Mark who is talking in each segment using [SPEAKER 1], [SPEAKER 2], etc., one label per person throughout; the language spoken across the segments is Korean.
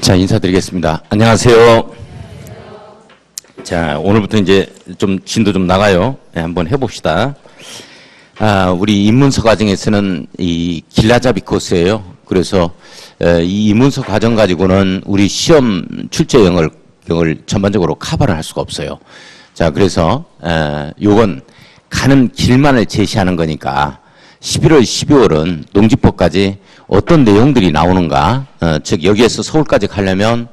[SPEAKER 1] 자, 인사드리겠습니다. 안녕하세요. 자, 오늘부터 이제 좀 진도 좀 나가요. 네, 한번 해봅시다. 우리 입문서 과정에서는 이 길라잡이 코스예요. 그래서 이 입문서 과정 가지고는 우리 시험 출제 영역을 전반적으로 커버를 할 수가 없어요. 자, 그래서 요건 가는 길만을 제시하는 거니까 11월, 12월은 농지법까지 어떤 내용들이 나오는가, 즉 여기에서 서울까지 가려면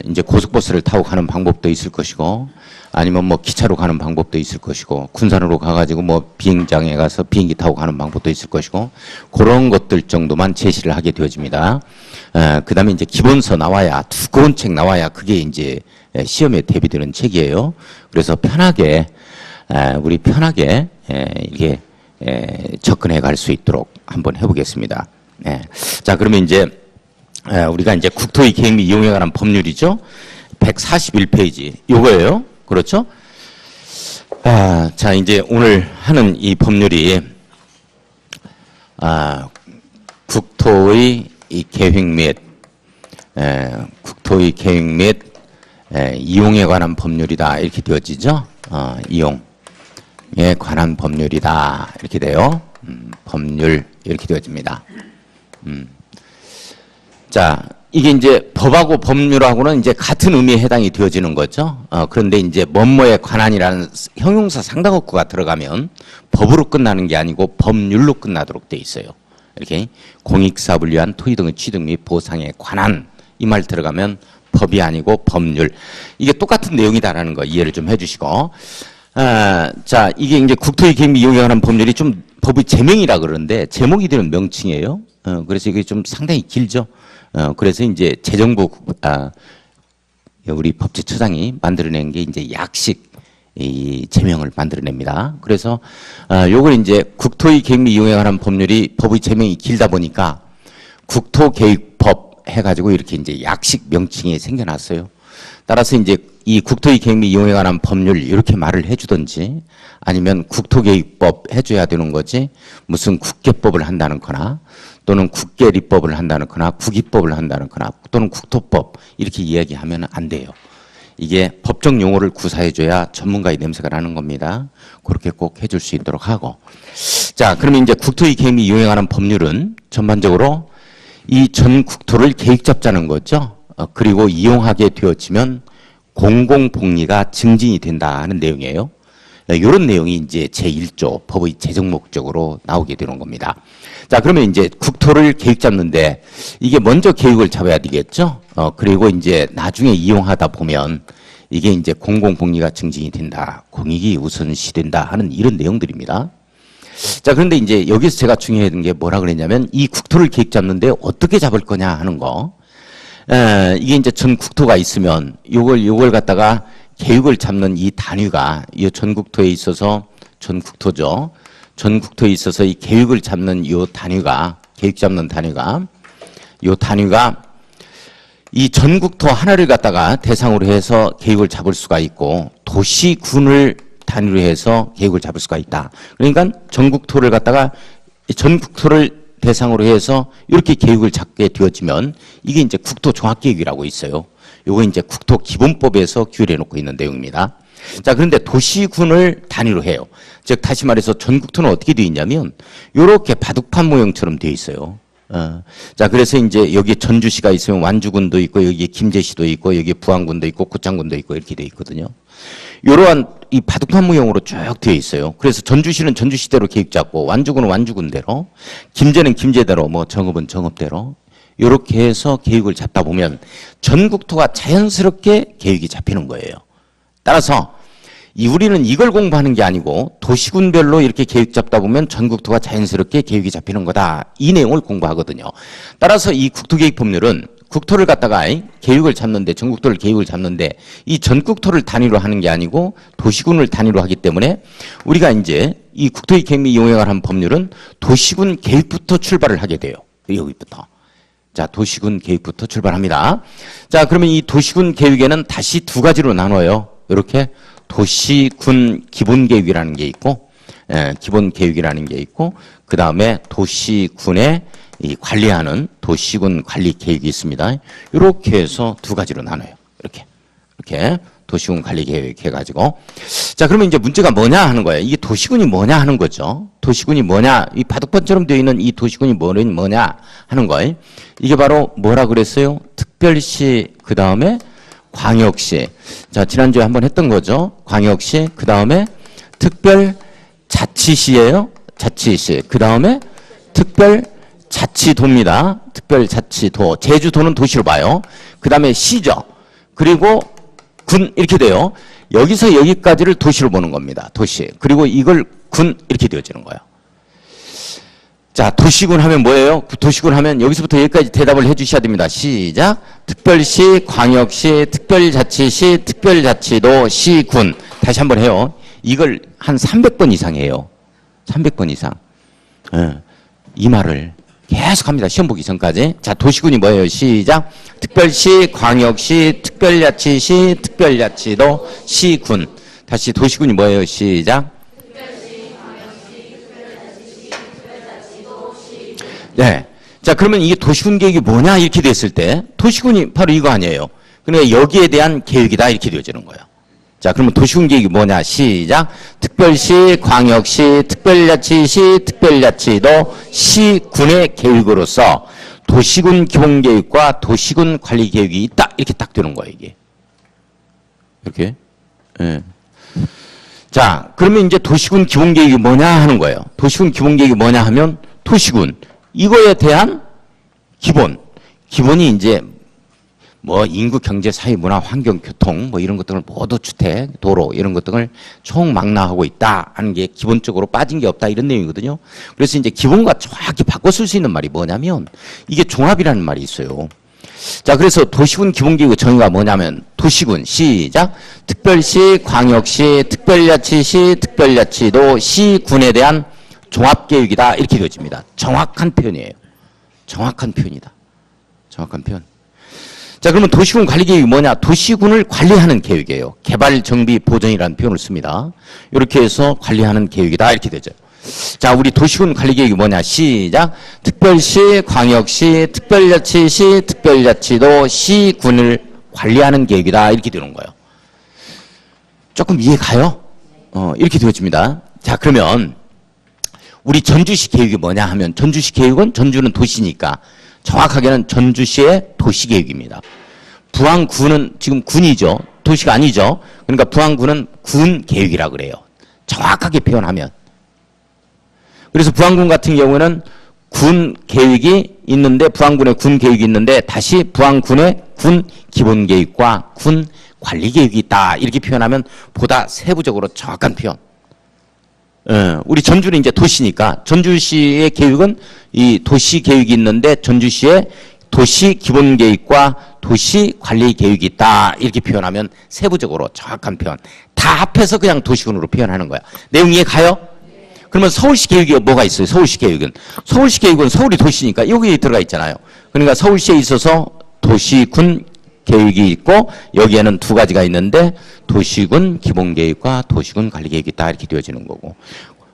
[SPEAKER 1] 이제 고속버스를 타고 가는 방법도 있을 것이고, 아니면 뭐 기차로 가는 방법도 있을 것이고, 군산으로 가가지고 뭐 비행장에 가서 비행기 타고 가는 방법도 있을 것이고, 그런 것들 정도만 제시를 하게 되어집니다. 그 다음에 이제 기본서 나와야, 두꺼운 책 나와야 그게 이제 시험에 대비되는 책이에요. 그래서 편하게, 우리 편하게 이렇게 접근해 갈 수 있도록 한번 해보겠습니다. 자, 그러면 이제 우리가 이제 국토의 계획 및 이용에 관한 법률이죠. 141페이지 요거예요. 그렇죠? 자, 이제 오늘 하는 이 법률이 국토의 이 계획 및 국토의 계획 및 이용에 관한 법률이다 이렇게 되어지죠. 이용에 관한 법률이다 이렇게 돼요. 법률 이렇게 되어집니다. 자, 이게 이제 법하고 법률하고는 이제 같은 의미에 해당이 되어지는 거죠. 그런데 이제 뭐뭐에 관한이라는 형용사 상당어구가 들어가면 법으로 끝나는 게 아니고 법률로 끝나도록 돼 있어요. 이렇게 공익사업을 위한 토지 등의 취득 및 보상에 관한 이 말 들어가면 법이 아니고 법률. 이게 똑같은 내용이다라는 거 이해를 좀 해주시고. 자, 이게 이제 국토의 계획 및 이용에 관한 법률이 좀 법의 제명이라 그러는데 제목이 되는 명칭이에요. 그래서 이게 좀 상당히 길죠. 그래서 이제 재정부, 우리 법제처장이 만들어낸 게 이제 약식 이 제명을 만들어냅니다. 그래서 요걸 이제 국토의 계획 및 이용에 관한 법률이 법의 제명이 길다 보니까 국토계획법 해가지고 이렇게 이제 약식 명칭이 생겨났어요. 따라서 이제 이 국토의 계획 및 이용에 관한 법률 이렇게 말을 해주든지 아니면 국토계획법 해줘야 되는 거지 무슨 국계법을 한다는 거나 또는 국계리법을 한다는 거나 국위법을 한다는 거나 또는 국토법 이렇게 이야기하면 안 돼요. 이게 법적 용어를 구사해줘야 전문가의 냄새가 나는 겁니다. 그렇게 꼭 해줄 수 있도록 하고. 자, 그러면 이제 국토의 계획 및 이용에 관한 법률은 전반적으로 이 전 국토를 계획 잡자는 거죠. 그리고 이용하게 되어지면 공공복리가 증진이 된다는 내용이에요. 이런 내용이 이제 제1조 법의 재정 목적으로 나오게 되는 겁니다. 자, 그러면 이제 국토를 계획 잡는데 이게 먼저 계획을 잡아야 되겠죠. 그리고 이제 나중에 이용하다 보면 이게 이제 공공복리가 증진이 된다. 공익이 우선시된다 하는 이런 내용들입니다. 자, 그런데 이제 여기서 제가 중요했던 게 뭐라 그랬냐면 이 국토를 계획 잡는데 어떻게 잡을 거냐 하는 거. 이게 이제 전 국토가 있으면 요걸 갖다가 계획을 잡는 이 단위가 이 전국토에 있어서 전국토죠. 전국토에 있어서 이 계획을 잡는 요 단위가 계획 잡는 단위가 요 단위가 이 전국토 하나를 갖다가 대상으로 해서 계획을 잡을 수가 있고 도시군을 단위로 해서 계획을 잡을 수가 있다. 그러니까 전국토를 갖다가 전국토를 대상으로 해서 이렇게 계획을 잡게 되어지면 이게 이제 국토종합계획이라고 있어요. 요거 이제 국토기본법에서 규율해 놓고 있는 내용입니다. 자, 그런데 도시군을 단위로 해요. 즉 다시 말해서 전국토는 어떻게 되어 있냐면 요렇게 바둑판 모형처럼 되어 있어요. 자, 그래서 이제 여기 전주시가 있으면 완주군도 있고 여기 김제시도 있고 여기 부안군도 있고 고창군도 있고 이렇게 되어 있거든요. 이러한 이 바둑판 모형으로 쭉 되어 있어요. 그래서 전주시는 전주시대로 계획 잡고 완주군은 완주군대로 김제는 김제대로 뭐 정읍은 정읍대로 이렇게 해서 계획을 잡다 보면 전국토가 자연스럽게 계획이 잡히는 거예요. 따라서 우리는 이걸 공부하는 게 아니고 도시군별로 이렇게 계획 잡다 보면 전국토가 자연스럽게 계획이 잡히는 거다. 이 내용을 공부하거든요. 따라서 이 국토계획법률은 국토를 갖다가 계획을 잡는데 전국토를 계획을 잡는데 이 전국토를 단위로 하는 게 아니고 도시군을 단위로 하기 때문에 우리가 이제 이 국토의 계획 및 이용에 관한 법률은 도시군 계획부터 출발을 하게 돼요. 여기부터. 자, 도시군 계획부터 출발합니다. 자, 그러면 이 도시군 계획에는 다시 두 가지로 나눠요. 이렇게 도시군 기본계획이라는 게 있고 기본계획이라는 게 있고 그 다음에 도시군의 이 관리하는 도시군 관리 계획이 있습니다. 이렇게 해서 두 가지로 나눠요. 이렇게 도시군 관리 계획 해가지고. 자, 그러면 이제 문제가 뭐냐 하는 거예요. 이게 도시군이 뭐냐 하는 거죠. 도시군이 뭐냐, 이 바둑판처럼 되어 있는 이 도시군이 뭐냐 하는 거예요. 이게 바로 뭐라 그랬어요? 특별시, 그 다음에 광역시. 자, 지난주에 한번 했던 거죠. 광역시, 그 다음에 특별자치시예요. 자치시. 그 다음에 특별자치도입니다. 특별자치도. 제주도는 도시로 봐요. 그 다음에 시죠. 그리고 군 이렇게 돼요. 여기서 여기까지를 도시로 보는 겁니다. 도시. 그리고 이걸 군 이렇게 되어지는 거예요. 자, 도시군 하면 뭐예요? 도시군 하면 여기서부터 여기까지 대답을 해 주셔야 됩니다. 시작. 특별시, 광역시, 특별자치시, 특별자치도, 시군. 다시 한번 해요. 이걸 한 300번 이상 해요. 300번 이상. 이 말을 계속 합니다. 시험 보기 전까지. 자, 도시군이 뭐예요? 시작. 특별시, 광역시, 특별자치시, 특별자치도, 시군. 다시 도시군이 뭐예요? 시작. 특별시, 광역시, 특별자치시, 특별자치도, 시군. 네. 자, 그러면 이게 도시군 계획이 뭐냐? 이렇게 됐을 때 도시군이 바로 이거 아니에요. 그러니까 여기에 대한 계획이다. 이렇게 되어지는 거예요. 자, 그러면 도시군 계획이 뭐냐? 시작. 특별시, 광역시, 특별자치시, 특별자치도, 시군의 계획으로서 도시군 기본계획과 도시군 관리계획이 있다. 이렇게 딱 되는 거예요, 이게. 이렇게. 예. 자, 그러면 이제 도시군 기본계획이 뭐냐 하는 거예요. 도시군 기본계획이 뭐냐 하면 도시군. 이거에 대한 기본이 이제 뭐 인구, 경제, 사회, 문화, 환경, 교통 뭐 이런 것들을 모두 주택, 도로 이런 것들을 총망라하고 있다 하는 게 기본적으로 빠진 게 없다 이런 내용이거든요. 그래서 이제 기본과 정확히 바꿔 쓸 수 있는 말이 뭐냐면 이게 종합이라는 말이 있어요. 자, 그래서 도시군 기본계획의 정의가 뭐냐면 도시군 시작. 특별시, 광역시, 특별자치시, 특별자치도, 시군에 대한 종합계획이다 이렇게 되어집니다. 정확한 표현이에요. 정확한 표현이다. 정확한 표현. 자, 그러면 도시군 관리계획이 뭐냐? 도시군을 관리하는 계획이에요. 개발, 정비, 보전이라는 표현을 씁니다. 이렇게 해서 관리하는 계획이다 이렇게 되죠. 자, 우리 도시군 관리계획이 뭐냐? 시작. 특별시, 광역시, 특별자치시, 특별자치도, 시군을 관리하는 계획이다 이렇게 되는 거예요. 조금 이해 가요? 이렇게 되어집니다. 자, 그러면 우리 전주시 계획이 뭐냐 하면 전주시 계획은 전주는 도시니까 정확하게는 전주시의 도시계획입니다. 부안군은 지금 군이죠. 도시가 아니죠. 그러니까 부안군은 군계획이라고 그래요. 정확하게 표현하면. 그래서 부안군 같은 경우는 군계획이 있는데 부안군의 군계획이 있는데 다시 부안군의 군기본계획과 군관리계획이 있다. 이렇게 표현하면 보다 세부적으로 정확한 표현. 우리 전주는 이제 도시니까 전주시의 계획은 이 도시 계획이 있는데 전주시의 도시 기본 계획과 도시 관리 계획이 있다 이렇게 표현하면 세부적으로 정확한 표현 다 합해서 그냥 도시군으로 표현하는 거야. 내용 이해 가요? 그러면 서울시 계획이 뭐가 있어요? 서울시 계획은 서울이 도시니까 여기에 들어가 있잖아요. 그러니까 서울시에 있어서 도시군 계획이 있고 여기에는 두 가지가 있는데 도시군 기본계획과 도시군 관리계획이 있다 이렇게 되어지는 거고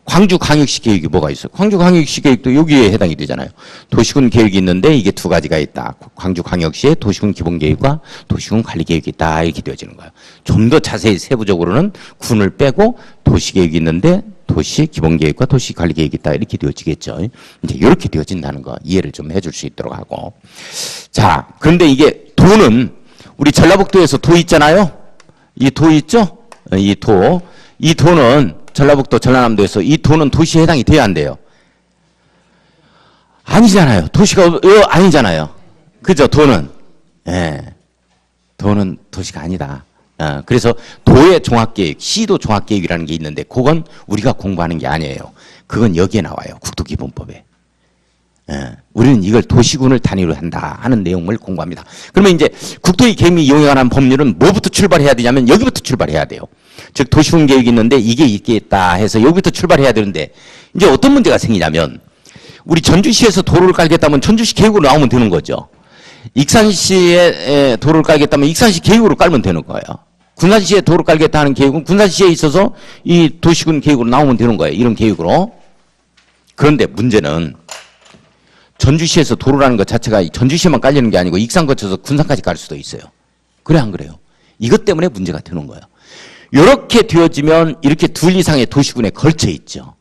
[SPEAKER 1] 광주광역시 계획이 뭐가 있어요? 광주광역시 계획도 여기에 해당이 되잖아요. 도시군 계획이 있는데 이게 두 가지가 있다. 광주광역시에 도시군 기본계획과 도시군 관리계획이 있다 이렇게 되어지는 거예요. 좀 더 자세히 세부적으로는 군을 빼고 도시계획이 있는데 도시 기본계획과 도시 관리계획이 있다 이렇게 되어지겠죠. 이제 이렇게 되어진다는 거 이해를 좀 해줄 수 있도록 하고 자 그런데 이게 도는 우리 전라북도에서 도 있잖아요. 이 도 있죠? 이 도는 전라북도, 전라남도에서 이 도는 도시에 해당이 돼야 안 돼요. 아니잖아요. 도시가 아니잖아요. 그죠? 도는. 예. 도는 도시가 아니다. 그래서 도의 종합계획, 시도 종합계획이라는 게 있는데 그건 우리가 공부하는 게 아니에요. 그건 여기에 나와요. 국토기본법에. 우리는 이걸 도시군을 단위로 한다 하는 내용을 공부합니다. 그러면 이제 국토의 계획 이용에 관한 법률은 뭐부터 출발해야 되냐면 여기부터 출발해야 돼요. 즉 도시군 계획이 있는데 이게 있겠다 해서 여기부터 출발해야 되는데 이제 어떤 문제가 생기냐면 우리 전주시에서 도로를 깔겠다면 전주시 계획으로 나오면 되는 거죠. 익산시에 도로를 깔겠다면 익산시 계획으로 깔면 되는 거예요. 군산시에 도로 깔겠다는 계획은 군산시에 있어서 이 도시군 계획으로 나오면 되는 거예요. 이런 계획으로. 그런데 문제는 전주시에서 도로라는 것 자체가 전주시에만 깔리는 게 아니고 익산 거쳐서 군산까지 갈 수도 있어요. 그래 안 그래요? 이것 때문에 문제가 되는 거예요. 이렇게 되어지면 이렇게 둘 이상의 도시군에 걸쳐 있죠.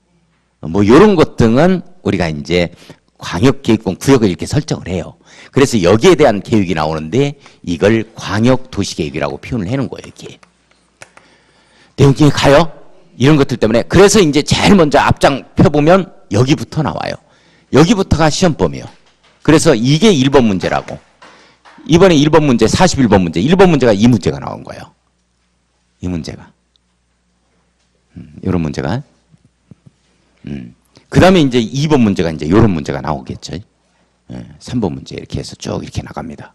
[SPEAKER 1] 뭐 이런 것 등은 우리가 이제 광역계획권 구역을 이렇게 설정을 해요. 그래서 여기에 대한 계획이 나오는데 이걸 광역도시계획이라고 표현을 해놓은 거예요. 이렇게 내용계획 가요? 이런 것들 때문에. 그래서 이제 제일 먼저 앞장 펴보면 여기부터 나와요. 여기부터가 시험범이에요. 그래서 이게 1번 문제라고. 이번에 1번 문제 41번 문제 1번 문제가 이 문제가 나온 거예요. 이 문제가 이런 문제가 그 다음에 이제 2번 문제가 이제 이런 문제가 나오겠죠. 3번 문제 이렇게 해서 쭉 이렇게 나갑니다.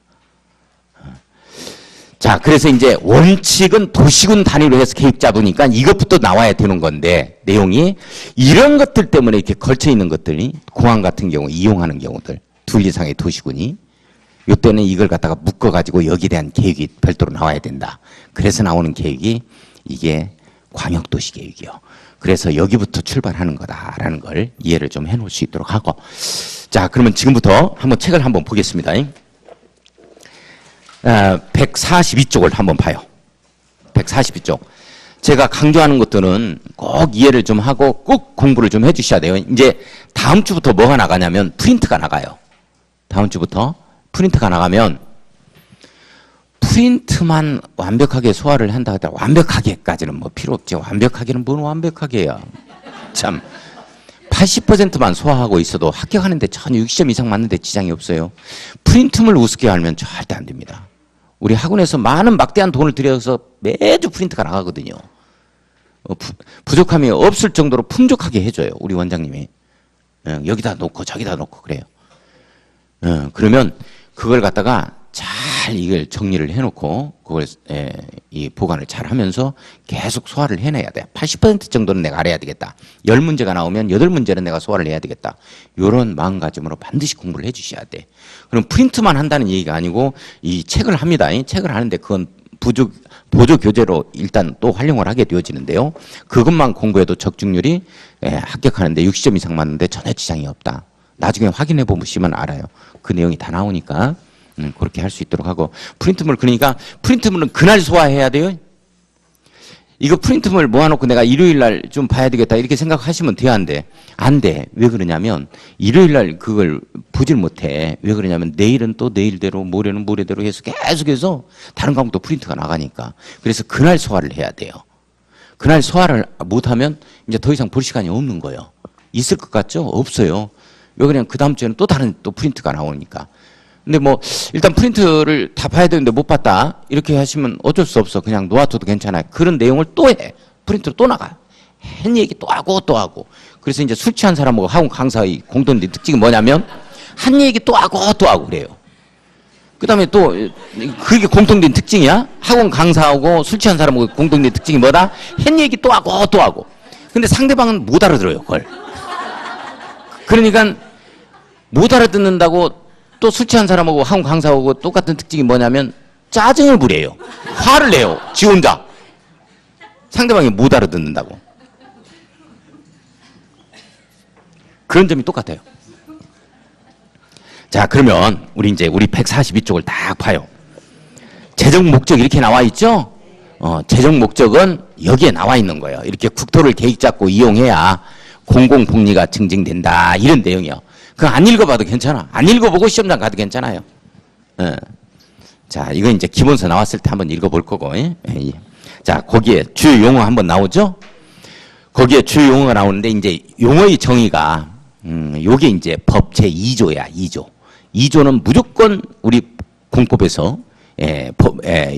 [SPEAKER 1] 자, 그래서 이제 원칙은 도시군 단위로 해서 계획 잡으니까 이것부터 나와야 되는 건데 내용이 이런 것들 때문에 이렇게 걸쳐 있는 것들이 공항 같은 경우 이용하는 경우들 둘 이상의 도시군이 이때는 이걸 갖다가 묶어가지고 여기에 대한 계획이 별도로 나와야 된다. 그래서 나오는 계획이 이게 광역도시 계획이요. 그래서 여기부터 출발하는 거다라는 걸 이해를 좀 해놓을 수 있도록 하고. 자, 그러면 지금부터 한번 책을 한번 보겠습니다. 142쪽을 한번 봐요. 142쪽. 제가 강조하는 것들은 꼭 이해를 좀 하고 꼭 공부를 좀 해주셔야 돼요. 이제 다음 주부터 뭐가 나가냐면 프린트가 나가요. 다음 주부터 프린트가 나가면 프린트만 완벽하게 소화를 한다 하더라도 완벽하게까지는 뭐 필요 없죠. 완벽하게는 뭔 완벽하게야. 참 80%만 소화하고 있어도 합격하는데 전혀 60점 이상 맞는데 지장이 없어요. 프린트물 우습게 알면 절대 안 됩니다. 우리 학원에서 많은 막대한 돈을 들여서 매주 프린트가 나가거든요. 부족함이 없을 정도로 풍족하게 해줘요. 우리 원장님이. 여기다 놓고 저기다 놓고 그래요. 그러면 그걸 갖다가 잘 이걸 정리를 해놓고 그걸 이 보관을 잘 하면서 계속 소화를 해내야 돼. 80% 정도는 내가 알아야 되겠다. 10문제가 나오면 8문제는 내가 소화를 해야 되겠다. 이런 마음가짐으로 반드시 공부를 해주셔야 돼. 그럼 프린트만 한다는 얘기가 아니고 이 책을 합니다. 이 책을 하는데 그건 보조 교재로 일단 또 활용을 하게 되어지는데요. 그것만 공부해도 적중률이 합격하는데 60점 이상 맞는데 전혀 지장이 없다. 나중에 확인해 보시면 알아요. 그 내용이 다 나오니까 그렇게 할 수 있도록 하고. 프린트물, 그러니까 프린트물은 그날 소화해야 돼요. 이거 프린트물 모아놓고 내가 일요일날 좀 봐야 되겠다 이렇게 생각하시면 돼야 안 돼. 안 돼. 왜 그러냐면 일요일날 그걸 보질 못해. 왜 그러냐면 내일은 또 내일대로 모레는 모레대로 해서 계속해서 다른 과목도 프린트가 나가니까. 그래서 그날 소화를 해야 돼요. 그날 소화를 못하면 이제 더 이상 볼 시간이 없는 거예요. 있을 것 같죠? 없어요. 왜 그냥 그 다음 주에는 또 다른 또 프린트가 나오니까. 근데 뭐 일단 프린트를 다 봐야 되는데 못 봤다 이렇게 하시면 어쩔 수 없어. 그냥 놓아둬도 괜찮아요. 그런 내용을 또 해. 프린트로 또 나가요. 한 얘기 또 하고 또 하고. 그래서 이제 술 취한 사람하고 학원 강사의 공통된 특징이 뭐냐면 한 얘기 또 하고 또 하고 그래요. 그 다음에 또 그게 공통된 특징이야. 학원 강사하고 술 취한 사람하고 공통된 특징이 뭐다? 한 얘기 또 하고 또 하고. 근데 상대방은 못 알아들어요 그걸. 그러니까 못 알아듣는다고 또 술 취한 사람하고 학원 강사하고 똑같은 특징이 뭐냐면 짜증을 부려요. 화를 내요. 지 혼자. 상대방이 못 알아듣는다고. 그런 점이 똑같아요. 자, 그러면 우리 142쪽을 딱 봐요. 재정 목적 이렇게 나와 있죠? 재정 목적은 여기에 나와 있는 거예요. 이렇게 국토를 계획 잡고 이용해야 공공복리가 증진된다. 이런 내용이요. 그거 안 읽어봐도 괜찮아. 안 읽어보고 시험장 가도 괜찮아요. 자, 이거 이제 기본서 나왔을 때 한번 읽어볼 거고. 자, 거기에 주요 용어 한번 나오죠? 거기에 주요 용어가 나오는데 이제 용어의 정의가 요게 이제 법 제2조야. 2조. 2조는 무조건 우리 공법에서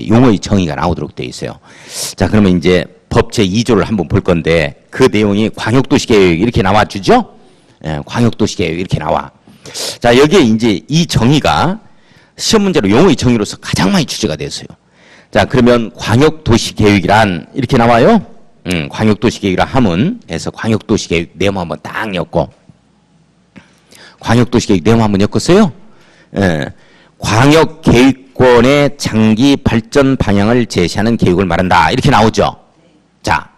[SPEAKER 1] 용어의 정의가 나오도록 되어 있어요. 자, 그러면 이제 법 제2조를 한번 볼 건데 그 내용이 광역도시계획 이렇게 나와주죠? 광역도시계획 이렇게 나와. 자, 여기에 이제 이 정의가 시험 문제로 용어의 정의로서 가장 많이 출제가 됐어요. 자, 그러면 광역도시계획이란 이렇게 나와요. 광역도시계획이라 함은 해서 광역도시계획 내용 한번 딱 엮고 광역도시계획 내용 한번 엮었어요. 광역계획권의 장기 발전 방향을 제시하는 계획을 말한다. 이렇게 나오죠. 자,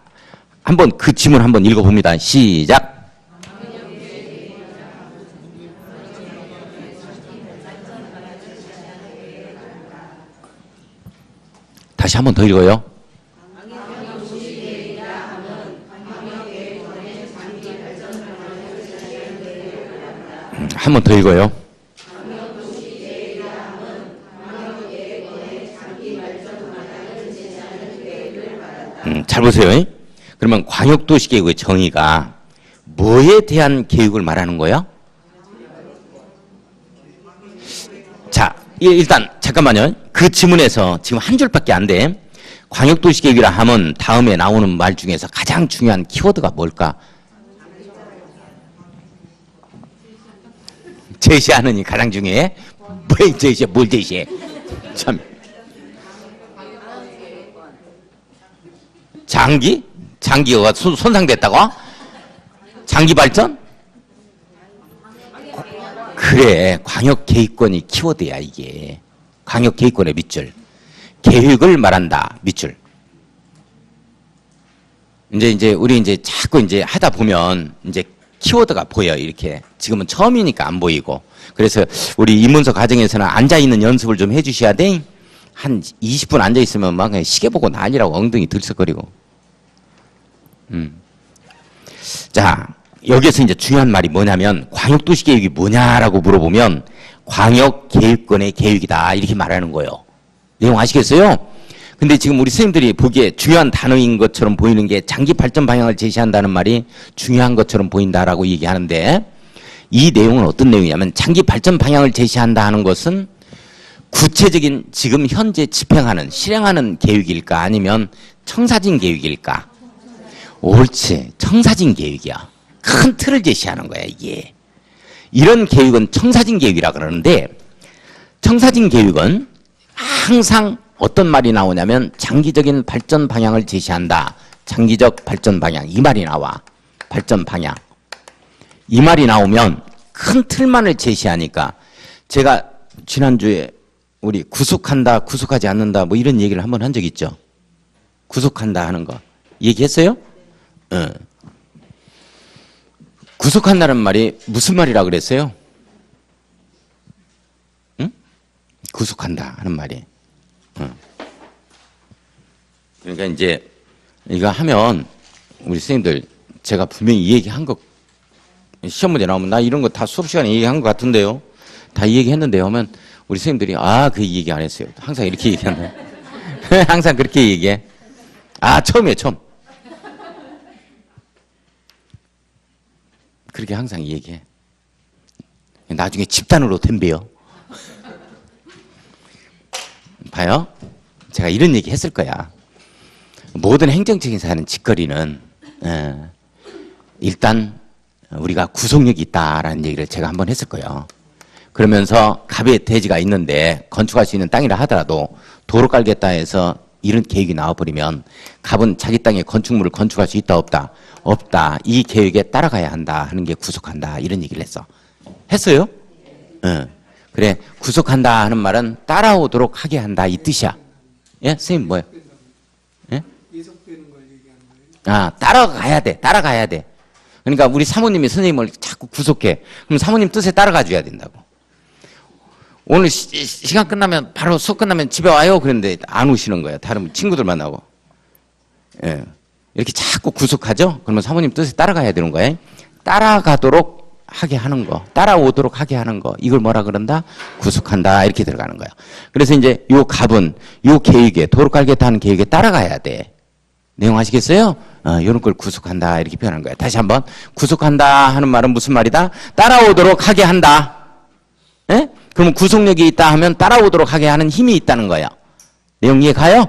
[SPEAKER 1] 한번 그 지문 한번 읽어봅니다. 시작. 다시 한 번 더 읽어요. 한 번 더 읽어요. 잘 보세요. 그러면 광역도시계획의 정의가 뭐에 대한 계획을 말하는 거예요? 자, 일단 잠깐만요. 그 지문에서 지금 한 줄밖에 안 돼. 광역도시계획이라 하면 다음에 나오는 말 중에서 가장 중요한 키워드가 뭘까? 제시하느니 가장 중요해? 뭘 제시해? 뭘 제시해? 참. 장기가 손상됐다고? 장기 발전? 그래, 광역계획권이 키워드야, 이게. 광역계획권의 밑줄. 계획을 말한다, 밑줄. 우리 자꾸 하다 보면, 키워드가 보여, 이렇게. 지금은 처음이니까 안 보이고. 그래서 우리 입문서 과정에서는 앉아있는 연습을 좀 해주셔야 돼. 한 20분 앉아있으면 막 그냥 시계 보고 난리라고 엉덩이 들썩거리고. 자, 여기서 중요한 말이 뭐냐면, 광역도시계획이 뭐냐라고 물어보면, 광역계획권의 계획이다. 이렇게 말하는 거예요. 내용 아시겠어요? 근데 지금 우리 선생님들이 보기에 중요한 단어인 것처럼 보이는 게 장기 발전 방향을 제시한다는 말이 중요한 것처럼 보인다라고 얘기하는데, 이 내용은 어떤 내용이냐면, 장기 발전 방향을 제시한다 하는 것은 구체적인 지금 현재 집행하는, 실행하는 계획일까? 아니면 청사진 계획일까? 옳지. 청사진 계획이야. 큰 틀을 제시하는 거야, 이게. 이런 계획은 청사진 계획이라 그러는데, 청사진 계획은 항상 어떤 말이 나오냐면 장기적인 발전 방향을 제시한다. 장기적 발전 방향. 이 말이 나와. 발전 방향. 이 말이 나오면 큰 틀만을 제시하니까, 제가 지난주에 우리 구속한다, 구속하지 않는다 뭐 이런 얘기를 한번 한 적 있죠. 구속한다 하는 거. 얘기했어요? 응. 구속한다는 말이 무슨 말이라 그랬어요? 응? 구속한다 하는 말이. 응. 그러니까 이거 하면 우리 선생님들 제가 분명히 이 얘기 한 거 시험 문제 나오면 나 이런 거 다 수업 시간에 얘기한 것 같은데요. 다 이 얘기 했는데요 하면 우리 선생님들이 그 얘기 안 했어요. 항상 이렇게 얘기한다. 항상 그렇게 얘기해. 처음이에요, 처음. 그렇게 항상 얘기해. 나중에 집단으로 덤벼요. 봐요. 제가 이런 얘기 했을 거야. 모든 행정적인 사는 직거리는 일단 우리가 구속력이 있다라는 얘기를 제가 한번 했을 거예요. 그러면서 갑의 대지가 있는데 건축할 수 있는 땅이라 하더라도 도로 깔겠다 해서 이런 계획이 나와버리면 갑은 자기 땅에 건축물을 건축할 수 있다 없다? 없다. 이 계획에 따라가야 한다 하는 게 구속한다. 이런 얘기를 했어요? 그래, 구속한다 하는 말은 따라오도록 하게 한다 이 뜻이야. 예? 선생님 뭐예요? 예?
[SPEAKER 2] 예속되는 걸 얘기하는 거예요?
[SPEAKER 1] 따라가야 돼. 그러니까 우리 사모님이 선생님을 자꾸 구속해. 그럼 사모님 뜻에 따라가 줘야 된다고. 오늘 시간 끝나면 바로 수업 끝나면 집에 와요. 그런데 안 오시는 거예요. 다른 친구들 만나고. 예. 이렇게 자꾸 구속하죠? 그러면 사모님 뜻에 따라가야 되는 거예요. 따라가도록 하게 하는 거, 따라오도록 하게 하는 거, 이걸 뭐라 그런다? 구속한다. 이렇게 들어가는 거예요. 그래서 요 갑은 요 계획에, 도로 깔겠다 하는 계획에 따라가야 돼. 내용 아시겠어요? 이런 걸 구속한다. 이렇게 표현한 거예요. 다시 한번. 구속한다 하는 말은 무슨 말이다? 따라오도록 하게 한다. 예? 그러면 구속력이 있다 하면 따라오도록 하게 하는 힘이 있다는 거예요. 내용 이해 가요?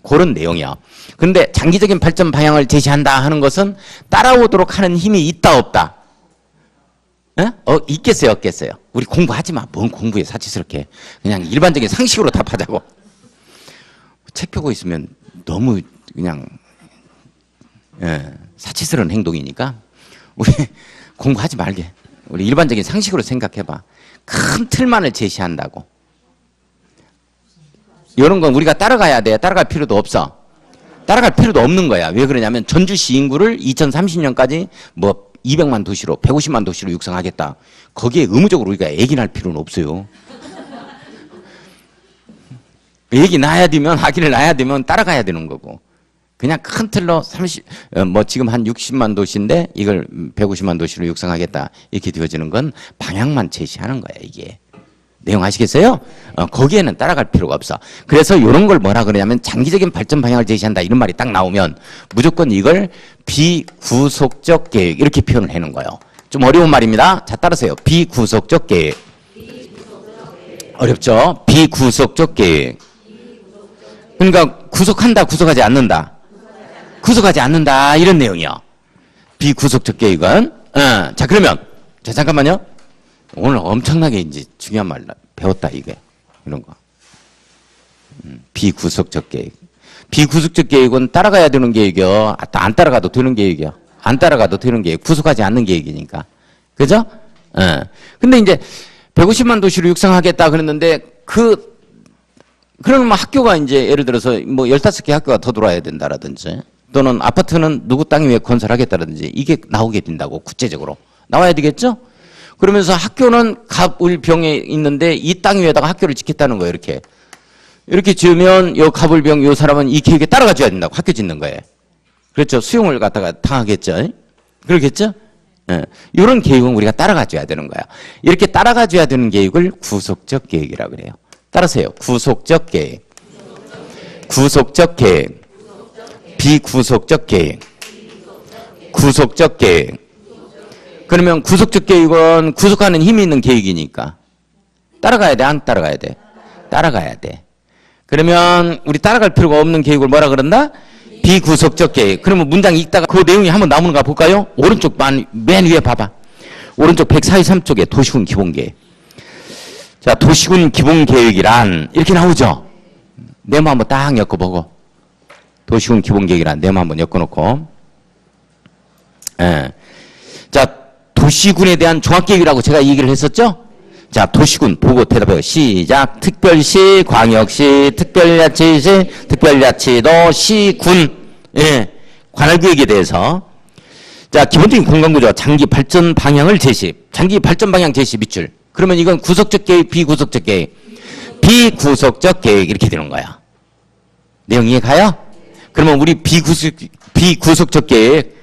[SPEAKER 1] 그런 내용이요. 그런데 장기적인 발전 방향을 제시한다 하는 것은 따라오도록 하는 힘이 있다 없다? 있겠어요 없겠어요? 우리 공부하지 마. 뭔 공부해 사치스럽게. 그냥 일반적인 상식으로 답하자고. 책 펴고 있으면 너무 그냥 사치스러운 행동이니까 우리 공부하지 말게. 우리 일반적인 상식으로 생각해봐. 큰 틀만을 제시한다고. 이런 건 우리가 따라가야 돼. 따라갈 필요도 없어. 따라갈 필요도 없는 거야. 왜 그러냐면 전주시 인구를 2030년까지 200만 도시로 150만 도시로 육성하겠다. 거기에 의무적으로 우리가 애긴할 필요는 없어요. 얘기 나야 되면, 아기를 낳아야 되면 따라가야 되는 거고. 그냥 큰 틀로 지금 한 60만 도시인데 이걸 150만 도시로 육성하겠다. 이렇게 되어지는 건 방향만 제시하는 거야, 이게. 내용 아시겠어요? 거기에는 따라갈 필요가 없어. 그래서 이런 걸 뭐라 그러냐면 장기적인 발전 방향을 제시한다. 이런 말이 딱 나오면 무조건 이걸 비구속적 계획 이렇게 표현을 해놓은 거예요. 좀 어려운 말입니다. 자, 따라서요. 비구속적 계획. 어렵죠? 비구속적 계획. 그러니까 구속한다, 구속하지 않는다. 구속하지 않는다 이런 내용이요. 비구속적 계획은. 자, 그러면 자, 잠깐만요. 오늘 엄청나게 이제 중요한 말 배웠다 이게 이런 거. 비구속적 계획. 비구속적 계획은 따라가야 되는 계획이요. 안 따라가도 되는 계획이요. 안 따라가도 되는 계획. 구속하지 않는 계획이니까. 그죠? 근데 이제 150만 도시로 육성하겠다 그랬는데 그러면 학교가 이제 예를 들어서 뭐 15개 학교가 더 들어와야 된다라든지 또는 아파트는 누구 땅 위에 건설하겠다라든지 이게 나오게 된다고 구체적으로 나와야 되겠죠? 그러면서 학교는 갑을병에 있는데 이 땅 위에다가 학교를 짓겠다는 거예요. 이렇게 지으면 요 갑을병 요 사람은 이 계획에 따라가 줘야 된다고 학교 짓는 거예요. 그렇죠. 수용을 갖다가 당하겠죠. 그러겠죠? 이런 계획은 우리가 따라가 줘야 되는 거야. 이렇게 따라가 줘야 되는 계획을 구속적 계획이라고 그래요. 따라서요. 구속적 계획. 구속적 계획. 비구속적 계획. 구속적 계획. 그러면 구속적 계획은 구속하는 힘이 있는 계획이니까 따라가야 돼, 안 따라가야 돼? 따라가야 돼. 그러면 우리 따라갈 필요가 없는 계획을 뭐라 그런다? 비구속적 계획. 그러면 문장 읽다가 그 내용이 한번 나오는가 볼까요? 오른쪽 맨 위에 봐봐. 오른쪽 143쪽에 도시군 기본계획. 자, 도시군 기본계획이란 이렇게 나오죠? 네모 한번 딱 엮어보고. 도시군 기본계획이란 네모 한번 엮어놓고. 자, 도시군에 대한 종합계획이라고 제가 얘기를 했었죠? 자, 도시군 보고 대답해요. 시작. 특별시, 광역시, 특별자치시, 특별자치도, 시군, 관할구역에 대해서. 자, 기본적인 공간구조, 장기 발전 방향을 제시. 장기 발전 방향 제시 밑줄. 그러면 이건 구속적 계획, 비구속적 계획. 비구속적 계획 이렇게 되는 거야. 내용 이해 가요? 그러면 우리 비구속적 계획,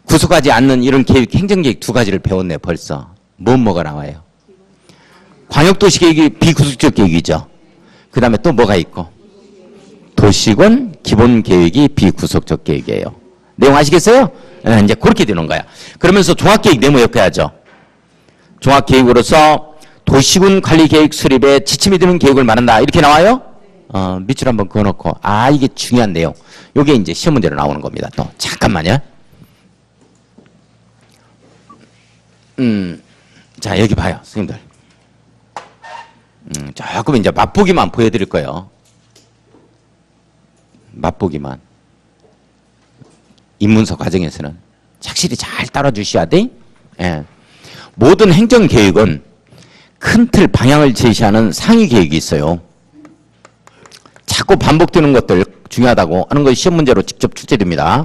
[SPEAKER 1] 구속하지 않는 이런 계획, 행정계획 두 가지를 배웠네 벌써. 뭐가 나와요? 광역도시계획이 비구속적 계획이죠. 그 다음에 또 뭐가 있고? 도시군 기본계획이 비구속적 계획이에요. 내용 아시겠어요? 이제 그렇게 되는 거야. 그러면서 종합계획 네모 엮어야죠. 종합계획으로서 도시군 관리계획 수립에 지침이 되는 계획을 말한다. 이렇게 나와요? 밑줄 한번 그어놓고. 이게 중요한 내용. 이게 이제 시험 문제로 나오는 겁니다. 또 잠깐만요. 자, 여기 봐요, 선생님들. 조금 이제 맛보기만 보여드릴 거예요. 맛보기만. 입문서 과정에서는 착실히 잘 따라주셔야 돼. 모든 행정계획은 큰 틀 방향을 제시하는 상위 계획이 있어요. 자꾸 반복되는 것들 중요하다고 하는 것이 시험 문제로 직접 출제됩니다.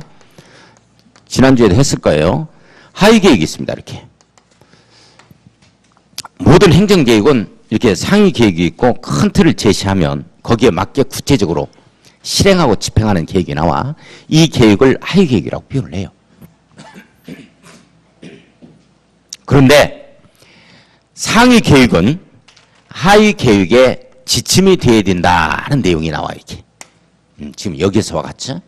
[SPEAKER 1] 지난주에도 했을 거예요. 하위 계획이 있습니다. 이렇게. 모든 행정계획은 이렇게 상위 계획이 있고 큰 틀을 제시하면 거기에 맞게 구체적으로 실행하고 집행하는 계획이 나와 이 계획을 하위 계획이라고 표현을 해요. 그런데 상위 계획은 하위 계획의 지침이 되어야 된다는 내용이 나와요. 이렇게. 지금 여기서와 같죠?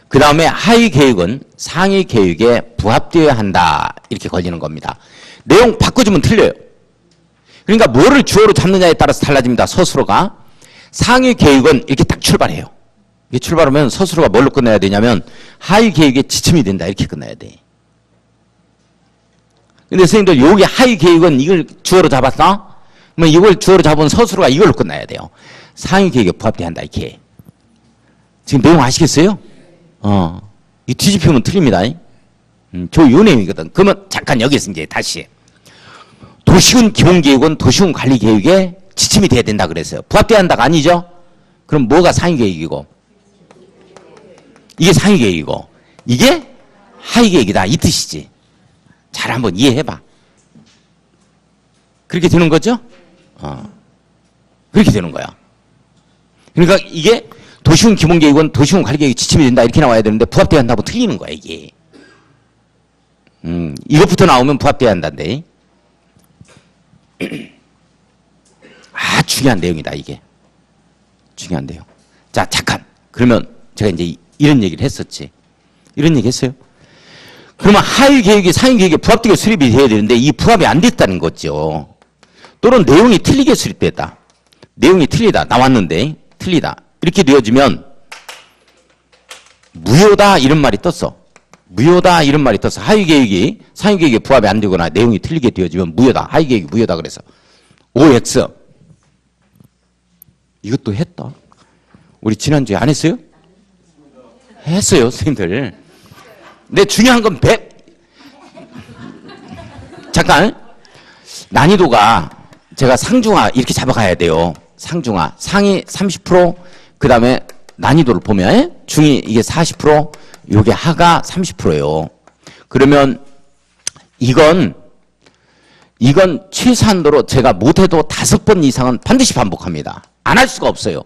[SPEAKER 1] 그 다음에 하위 계획은 상위 계획에 부합되어야 한다. 이렇게 걸리는 겁니다. 내용 바꿔주면 틀려요. 그러니까 뭐를 주어로 잡느냐에 따라서 달라집니다. 서술어가. 상위 계획은 이렇게 딱 출발해요. 이렇게 출발하면 서술어가 뭘로 끝내야 되냐면 하위 계획의 지침이 된다. 이렇게 끝내야 돼. 근데 선생님들 여기 하위 계획은 이걸 주어로 잡았어? 그러면 이걸 주어로 잡은 서술어가 이걸로 끝나야 돼요. 상위 계획에 부합돼야 한다. 이렇게. 지금 내용 아시겠어요? 이 뒤집히면 틀립니다. 저 요 내용이거든. 그러면 잠깐 여기서 이제 다시. 도시군 기본계획은 도시군 관리계획에 지침이 돼야 된다 그랬어요. 부합돼야 한다가 아니죠? 그럼 뭐가 상위계획이고 이게 상위계획이고 이게 하위계획이다 이 뜻이지. 잘 한번 이해해봐. 그렇게 되는 거죠? 그렇게 되는 거야. 그러니까 이게 도시군 기본계획은 도시군 관리계획이 지침이 된다 이렇게 나와야 되는데 부합돼야 한다고 틀리는 거야 이게. 이것부터 나오면 부합돼야 한다는데. 아 중요한 내용이다 이게. 중요한 내용. 자 잠깐 그러면 제가 이제 이런 얘기를 했었지. 이런 얘기 했어요. 그러면 하위 계획이 상위 계획에 부합되게 수립이 돼야 되는데 이 부합이 안 됐다는 거죠. 또는 내용이 틀리게 수립됐다. 내용이 틀리다. 나왔는데 틀리다. 이렇게 되어지면 무효다 이런 말이 떴어. 무효다 이런 말이 떴어. 하위 계획이 상위 계획에 부합이 안 되거나 내용이 틀리게 되어지면 무효다. 하위 계획이 무효다 그래서. OX. 이것도 했다. 우리 지난주에 안 했어요? 했어요, 선생님들. 근데 중요한 건 잠깐. 난이도가 제가 상중하 이렇게 잡아가야 돼요. 상중하. 상위 30%, 그 다음에 난이도를 보면 중위 이게 40%, 요게 하가 30%예요. 그러면 이건 최소한도로 제가 못해도 5번 이상은 반드시 반복합니다. 안 할 수가 없어요.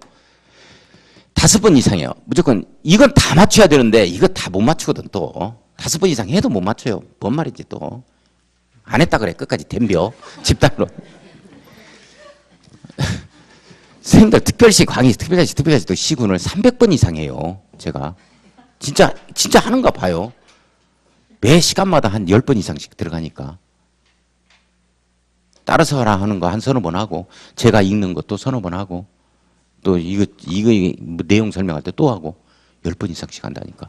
[SPEAKER 1] 5번 이상이에요. 무조건 이건 다 맞춰야 되는데 이거 다 못 맞추거든 또. 5번 이상 해도 못 맞춰요. 뭔 말인지 또. 안 했다 그래. 끝까지 덤벼. 집단으로. 선생님들 특별시 강의, 특별시 또 시군을 300번 이상 해요. 제가. 진짜 하는가 봐요. 매 시간마다 한 10번 이상씩 들어가니까. 따라서 하라 하는 거 한 서너 번 하고, 제가 읽는 것도 서너 번 하고, 또 이거 내용 설명할 때 또 하고, 10번 이상씩 한다니까.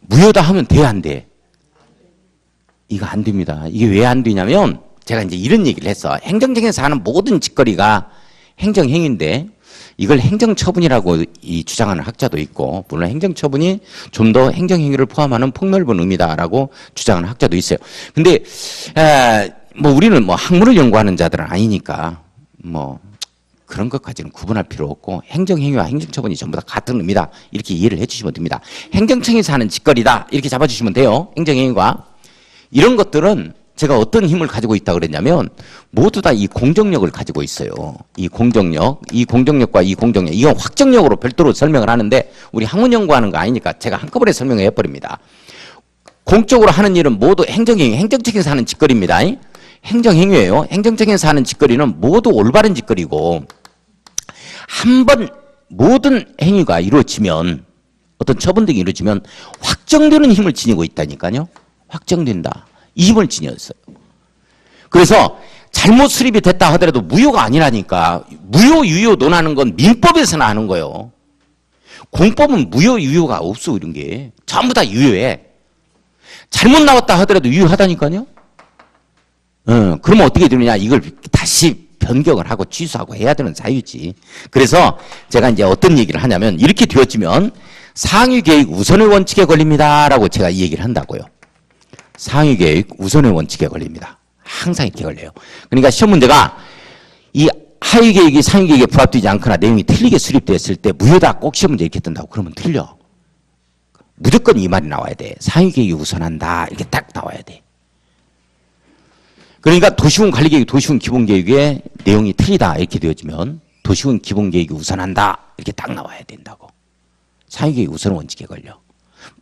[SPEAKER 1] 무효다 하면 돼, 안 돼? 이거 안 됩니다. 이게 왜 안 되냐면, 제가 이제 이런 얘기를 했어. 행정청에서 하는 모든 짓거리가 행정행위인데, 이걸 행정처분이라고 주장하는 학자도 있고, 물론 행정처분이 좀 더 행정행위를 포함하는 폭넓은 의미다라고 주장하는 학자도 있어요. 근데, 뭐 우리는 뭐 학문을 연구하는 자들은 아니니까, 뭐, 그런 것까지는 구분할 필요 없고, 행정행위와 행정처분이 전부 다 같은 의미다. 이렇게 이해를 해 주시면 됩니다. 행정청에서 하는 짓거리다. 이렇게 잡아주시면 돼요. 행정행위가. 이런 것들은 제가 어떤 힘을 가지고 있다 그랬냐면 모두 다 이 공정력을 가지고 있어요. 이 공정력과 이 공정력, 이건 확정력으로 별도로 설명을 하는데 우리 학문 연구하는 거 아니니까 제가 한꺼번에 설명을 해버립니다. 공적으로 하는 일은 모두 행정행위, 행정청에서 하는 짓거리입니다. 행정행위예요. 행정청에서 하는 짓거리는 모두 올바른 짓거리고 한 번 모든 행위가 이루어지면 어떤 처분 등이 이루어지면 확정되는 힘을 지니고 있다니까요. 확정된다. 이 힘을 지녔어요. 그래서 잘못 수립이 됐다 하더라도 무효가 아니라니까. 무효, 유효 논하는 건 민법에서나 하는 거예요. 공법은 무효, 유효가 없어 이런 게. 전부 다 유효해. 잘못 나왔다 하더라도 유효하다니까요. 그러면 어떻게 되느냐. 이걸 다시 변경을 하고 취소하고 해야 되는 사유지. 그래서 제가 이제 어떤 얘기를 하냐면 이렇게 되어지면 상위계획 우선의 원칙에 걸립니다라고 제가 이 얘기를 한다고요. 상위계획 우선의 원칙에 걸립니다. 항상 이렇게 걸려요. 그러니까 시험 문제가 이 하위계획이 상위계획에 부합되지 않거나 내용이 틀리게 수립됐을 때 무효다 꼭 시험 문제 이렇게 뜬다고 그러면 틀려. 무조건 이 말이 나와야 돼. 상위계획이 우선한다 이렇게 딱 나와야 돼. 그러니까 도시군 관리계획, 도시군 기본계획의 내용이 틀리다 이렇게 되어지면 도시군 기본계획이 우선한다 이렇게 딱 나와야 된다고. 상위계획 우선 원칙에 걸려.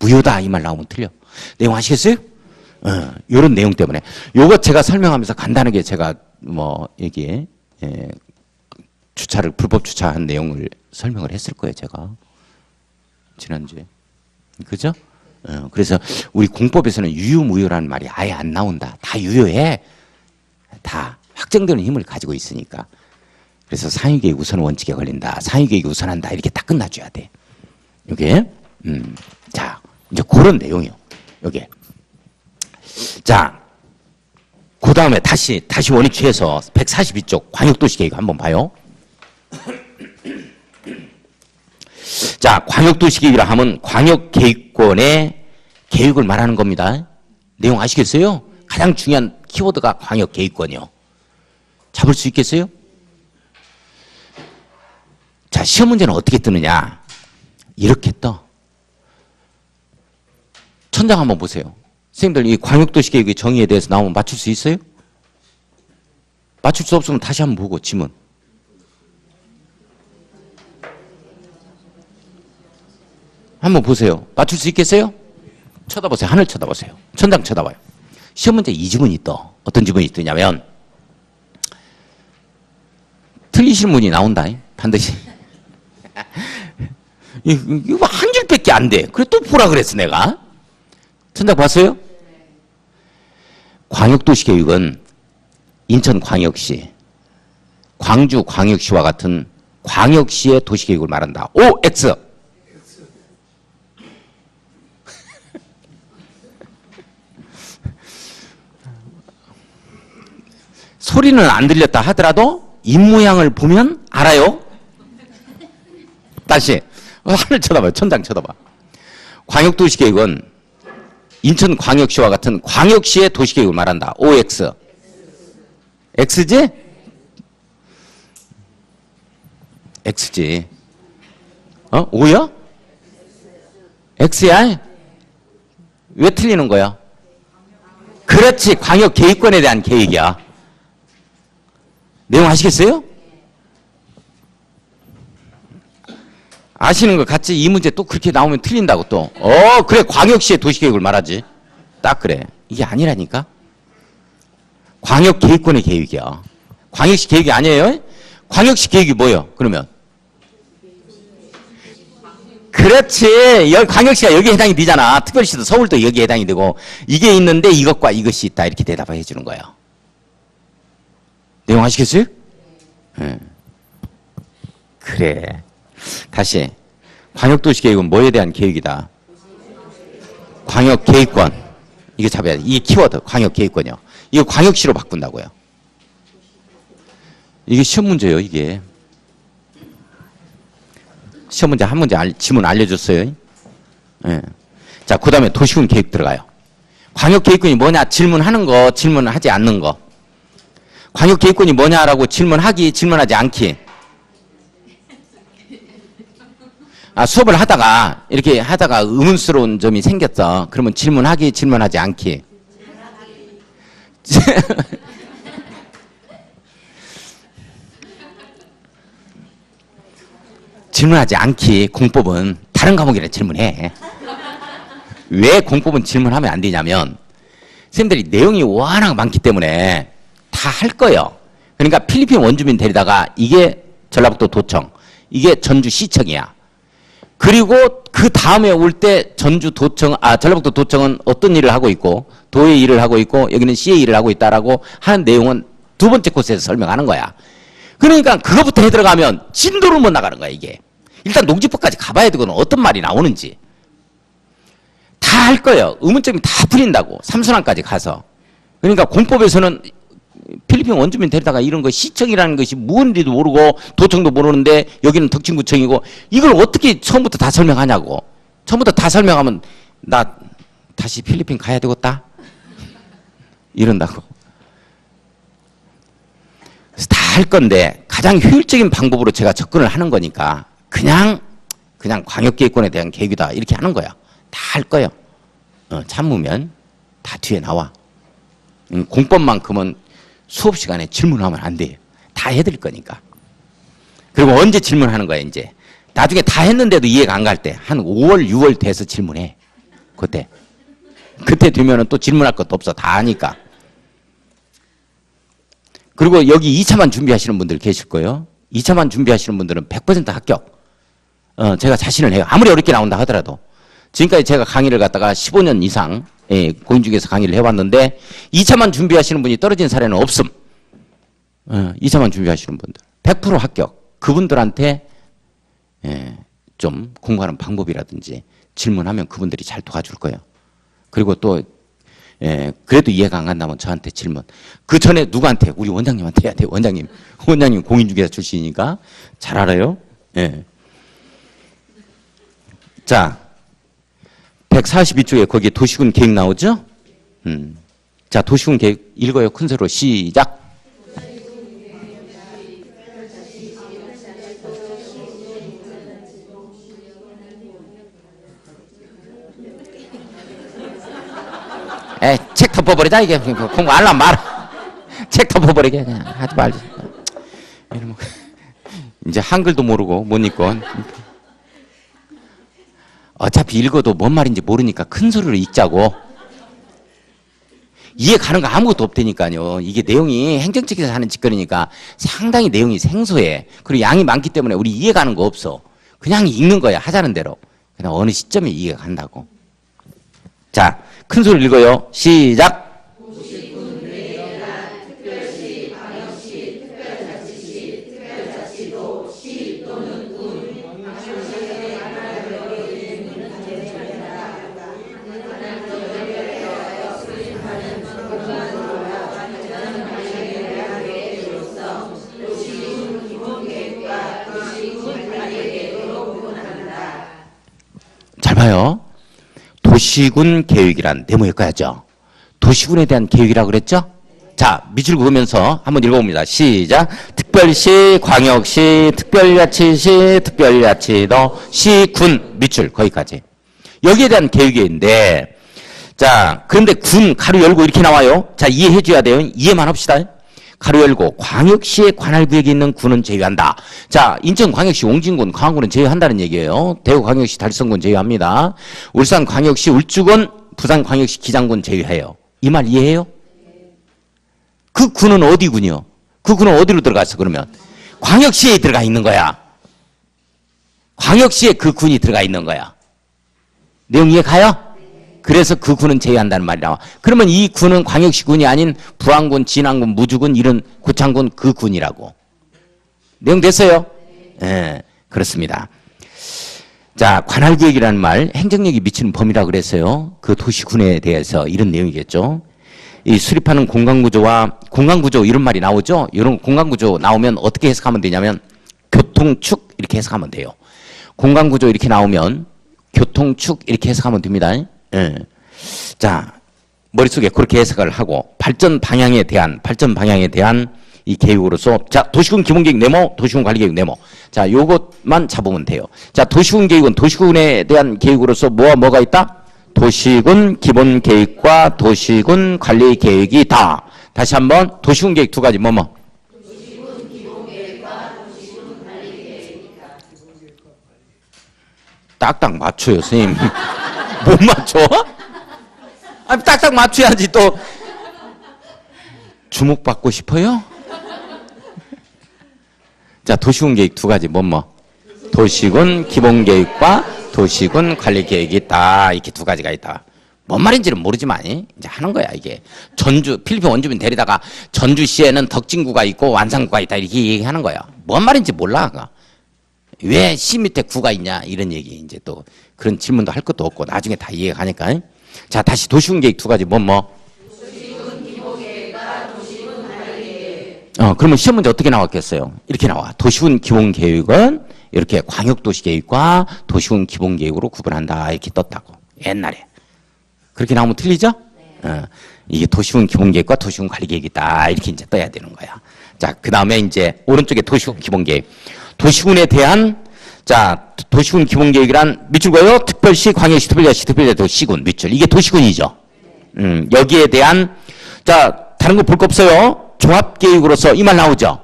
[SPEAKER 1] 무효다 이 말 나오면 틀려. 내용 아시겠어요? 이런 내용 때문에. 요거 제가 설명하면서 간단하게 제가 뭐 여기에 주차를 불법 주차한 내용을 설명을 했을 거예요 제가 지난주에. 그죠? 그래서 우리 공법에서는 유효무효라는 말이 아예 안 나온다. 다 유효해. 다 확정되는 힘을 가지고 있으니까. 그래서 상위계획 우선 원칙에 걸린다. 상위계획이 우선한다. 이렇게 딱 끝나줘야 돼. 요게 자 이제 그런 내용이요. 요게. 자, 그 다음에 다시 원위 취해서 142쪽 광역도시계획 한번 봐요. 자, 광역도시계획이라 하면 광역계획권의 계획을 말하는 겁니다. 내용 아시겠어요? 가장 중요한 키워드가 광역계획권이요. 잡을 수 있겠어요? 자, 시험 문제는 어떻게 뜨느냐? 이렇게 떠. 천장 한번 보세요. 선생님들 이 광역도시계획의 정의에 대해서 나오면 맞출 수 있어요? 맞출 수 없으면 다시 한번 보고 지문. 한번 보세요. 맞출 수 있겠어요? 쳐다보세요. 하늘 쳐다보세요. 천장 쳐다봐요. 시험 문제 이 지문이 떠. 어떤 지문이 뜨냐면 틀리실 문이 나온다. 반드시. 이거 한 줄밖에 안 돼. 그래 또 보라 그랬어 내가. 천장 봤어요? 광역도시계획은 인천광역시, 광주광역시와 같은 광역시의 도시계획을 말한다. O, X. 소리는 안 들렸다 하더라도 입모양을 보면 알아요. 다시 하늘 쳐다봐요. 천장 쳐다봐. 광역도시계획은 인천광역시와 같은 광역시의 도시계획을 말한다. OX. X지? X지. O야? X야? 왜 틀리는 거야? 그렇지. 광역계획권에 대한 계획이야. 내용 아시겠어요? 아시는 거 같지? 이 문제 또 그렇게 나오면 틀린다고 또. 그래. 광역시의 도시계획을 말하지. 딱 그래. 이게 아니라니까? 광역계획권의 계획이야. 광역시 계획이 아니에요? 광역시 계획이 뭐예요? 그러면? 그렇지. 광역시가 여기에 해당이 되잖아. 특별시도 서울도 여기에 해당이 되고 이게 있는데 이것과 이것이 있다. 이렇게 대답해 주는 거예요. 내용 아시겠어요? 네. 그래. 다시. 광역도시계획은 뭐에 대한 계획이다? 광역계획권. 이거 잡아야 돼. 이게 키워드. 광역계획권이요. 이거 광역시로 바꾼다고요. 이게 시험 문제예요. 이게. 시험 문제 한 문제 지문 알려줬어요. 네. 자, 그 다음에 도시군 계획 들어가요. 광역계획권이 뭐냐? 질문하는 거, 질문하지 않는 거. 광역계획권이 뭐냐라고 질문하기, 질문하지 않기. 수업을 하다가 이렇게 하다가 의문스러운 점이 생겼어. 그러면 질문하기, 질문하지 않기. 질문하지 않기. 공법은 다른 과목이라 질문해. 왜 공법은 질문하면 안 되냐면 선생님들이 내용이 워낙 많기 때문에 다 할 거예요. 그러니까 필리핀 원주민 데리다가 이게 전라북도 도청, 이게 전주시청이야. 그리고 그 다음에 올 때 전라북도 도청은 어떤 일을 하고 있고 도의 일을 하고 있고 여기는 시의 일을 하고 있다라고 하는 내용은 두 번째 코스에서 설명하는 거야. 그러니까 그거부터 해 들어가면 진도를 못 나가는 거야 이게. 일단 농지법까지 가봐야 되거든. 어떤 말이 나오는지. 다 할 거예요. 의문점이 다 풀린다고. 삼순환까지 가서. 그러니까 공법에서는 필리핀 원주민 데리다가 이런 거 시청이라는 것이 무언지도 모르고 도청도 모르는데 여기는 덕진구청이고 이걸 어떻게 처음부터 다 설명하냐고. 처음부터 다 설명하면 나 다시 필리핀 가야 되겠다. 이런다고. 다 할 건데 가장 효율적인 방법으로 제가 접근을 하는 거니까 그냥 광역계획권에 대한 계획이다 이렇게 하는 거야. 다 할 거예요. 참으면 다 뒤에 나와. 공법만큼은 수업 시간에 질문하면 안 돼요. 다 해드릴 거니까. 그리고 언제 질문하는 거야 이제. 나중에 다 했는데도 이해가 안 갈 때 한 5월, 6월 돼서 질문해. 그때 되면은 또 질문할 것도 없어. 다 아니까. 그리고 여기 2차만 준비하시는 분들 계실 거예요. 2차만 준비하시는 분들은 100% 합격. 제가 자신을 해요. 아무리 어렵게 나온다 하더라도. 지금까지 제가 강의를 갖다가 15년 이상 공인중개사 강의를 해왔는데 2차만 준비하시는 분이 떨어진 사례는 없음. 2차만 준비하시는 분들 100% 합격. 그분들한테 좀 공부하는 방법이라든지 질문하면 그분들이 잘 도와줄 거예요. 그리고 또 그래도 이해가 안 간다면 저한테 질문. 그 전에 누구한테? 우리 원장님한테 해야 돼요. 원장님 공인중개사 출신이니까 잘 알아요. 자, 142쪽에 거기에 도시군 계획 나오죠? 자, 도시군 계획 읽어요. 큰 소리로 시작. 책 덮어버리자 이게. 공부 알람 말아. 책 덮어버리게 그냥 하지 말지. 이제 한글도 모르고 못 읽고. 어차피 읽어도 뭔 말인지 모르니까 큰 소리로 읽자고. 이해 가는 거 아무것도 없다니까요. 이게 내용이 행정처에서 하는 짓거리니까 상당히 내용이 생소해. 그리고 양이 많기 때문에 우리 이해 가는 거 없어. 그냥 읽는 거야. 하자는 대로. 그냥 어느 시점에 이해가 간다고. 자, 큰 소리 읽어요. 시작. 잘 봐요. 도시군 계획이란 네모였어야죠. 도시군에 대한 계획이라고 그랬죠? 자, 밑줄 그으면서 한번 읽어봅니다. 시작. 특별시, 광역시, 특별자치시, 특별자치도, 시군, 밑줄 거기까지. 여기에 대한 계획인데, 자, 그런데 군 가로 열고 이렇게 나와요. 자, 이해해 줘야 돼요. 이해만 합시다. 가로 열고 광역시에 관할 구역에 있는 군은 제외한다. 자, 인천광역시 옹진군, 광안군은 제외한다는 얘기예요. 대구광역시 달성군 제외합니다. 울산광역시 울주군, 부산광역시 기장군 제외해요. 이 말 이해해요? 그 군은 어디 군이요? 그 군은 어디로 들어갔어 그러면? 광역시에 들어가 있는 거야. 광역시에 그 군이 들어가 있는 거야. 내용 이해 가요? 그래서 그 군은 제외한다는 말이 나와. 그러면 이 군은 광역시 군이 아닌 부안군, 진안군, 무주군, 이런 고창군 그 군이라고. 내용 됐어요? 네, 그렇습니다. 자, 관할구역이라는 말, 행정력이 미치는 범위라고 그랬어요. 그 도시군에 대해서 이런 내용이겠죠. 이 수립하는 공간구조와 공간구조 이런 말이 나오죠. 이런 공간구조 나오면 어떻게 해석하면 되냐면 교통축 이렇게 해석하면 돼요. 공간구조 이렇게 나오면 교통축 이렇게 해석하면 됩니다. 예. 자, 머릿속에 그렇게 해석을 하고 발전 방향에 대한 이 계획으로서 자, 도시군 기본계획 네모, 도시군 관리계획 네모. 자, 요것만 잡으면 돼요. 자, 도시군 계획은 도시군에 대한 계획으로서 뭐가 있다? 도시군 기본계획과 도시군 관리계획이 있다. 다시 한번 도시군 계획 두 가지 도시군 기본계획과 도시군 관리계획이 있다. 딱딱 맞춰요, 선생님. 못 맞춰? 아니, 딱딱 맞춰야지 또. 주목받고 싶어요? 자, 도시군 계획 두 가지 도시군 기본계획과 도시군 관리계획이 있다. 이렇게 두 가지가 있다. 뭔 말인지는 모르지만 이제 하는 거야 이게. 필리핀 원주민 데리다가 전주시에는 덕진구가 있고 완산구가 있다 이렇게 얘기하는 거야. 뭔 말인지 몰라. 왜 시 밑에 구가 있냐 이런 얘기. 이제 또 그런 질문도 할 것도 없고 나중에 다 이해가 가니까. 자, 다시 도시군 계획 두 가지 도시군 기본계획과 도시군 관리계획. 그러면 시험 문제 어떻게 나왔겠어요? 이렇게 나와. 도시군 기본계획은 이렇게 광역도시계획과 도시군 기본계획으로 구분한다 이렇게 떴다고. 옛날에. 그렇게 나오면 틀리죠? 네. 이게 도시군 기본계획과 도시군 관리계획이다 이렇게 이제 떠야 되는 거야. 자, 그 다음에 이제 오른쪽에 도시군 기본계획. 도시군에 대한 자, 도시군 기본계획이란 밑줄 그어요. 특별시, 광역시, 특별자치, 특별자치도 밑줄. 이게 도시군이죠. 여기에 대한 자, 다른 거 볼 거 없어요. 종합계획으로서 이 말 나오죠.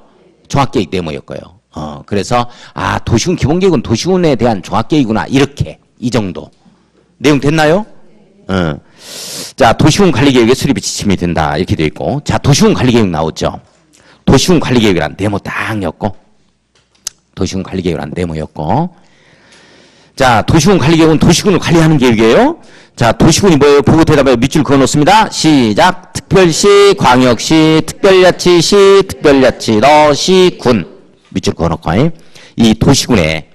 [SPEAKER 1] 종합계획 네모였고요. 그래서 도시군 기본계획은 도시군에 대한 종합계획이구나 이렇게 이 정도 내용 됐나요? 자, 도시군 관리계획의 수립이 지침이 된다 이렇게 되어 있고, 자, 도시군 관리계획 나오죠. 도시군 관리계획이란 네모 딱였고, 도시군 관리계획이란 네모였고, 자, 도시군 관리계획은 도시군을 관리하는 계획이에요. 자, 도시군이 뭐예요? 보고 대답에 밑줄 그어놓습니다. 시작. 특별시, 광역시, 특별자치시, 특별자치도, 시군 밑줄 그어놓고 이 도시군의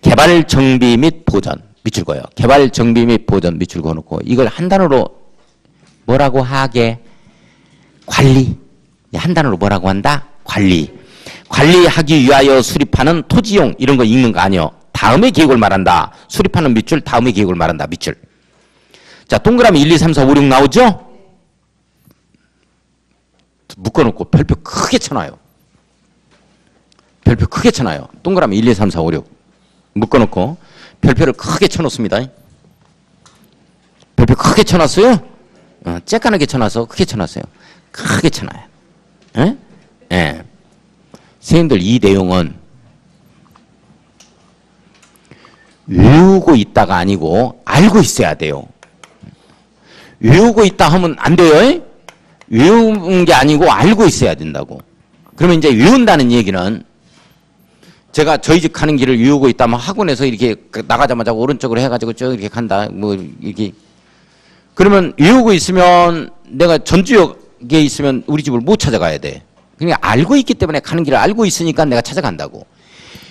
[SPEAKER 1] 개발 정비 및 보전 밑줄 그어요. 개발 정비 및 보전 밑줄 그어놓고 이걸 한 단어로 뭐라고 하게? 관리. 한 단어로 뭐라고 한다? 관리. 관리하기 위하여 수립하는 토지용 이런 거 읽는 거 아니요. 다음의 계획을 말한다. 수립하는 밑줄 다음의 계획을 말한다. 밑줄. 자, 동그라미 1, 2, 3, 4, 5, 6 나오죠? 묶어놓고 별표 크게 쳐놔요. 별표 크게 쳐놔요. 동그라미 1, 2, 3, 4, 5, 6 묶어놓고 별표를 크게 쳐놓습니다. 별표 크게 쳐놨어요? 쬐까맣게 쳐놔서 크게 쳐놨어요. 크게 쳐놔요. 예? 예. 선생님들 이 내용은 외우고 있다가 아니고 알고 있어야 돼요. 외우고 있다 하면 안 돼요. 외우는 게 아니고 알고 있어야 된다고. 그러면 이제 외운다는 얘기는 제가 저희 집 가는 길을 외우고 있다면 학원에서 이렇게 나가자마자 오른쪽으로 해가지고 쭉 이렇게 간다. 뭐 이렇게 그러면 외우고 있으면 내가 전주역에 있으면 우리 집을 못 찾아가야 돼. 그러니까 알고 있기 때문에 가는 길을 알고 있으니까 내가 찾아간다고.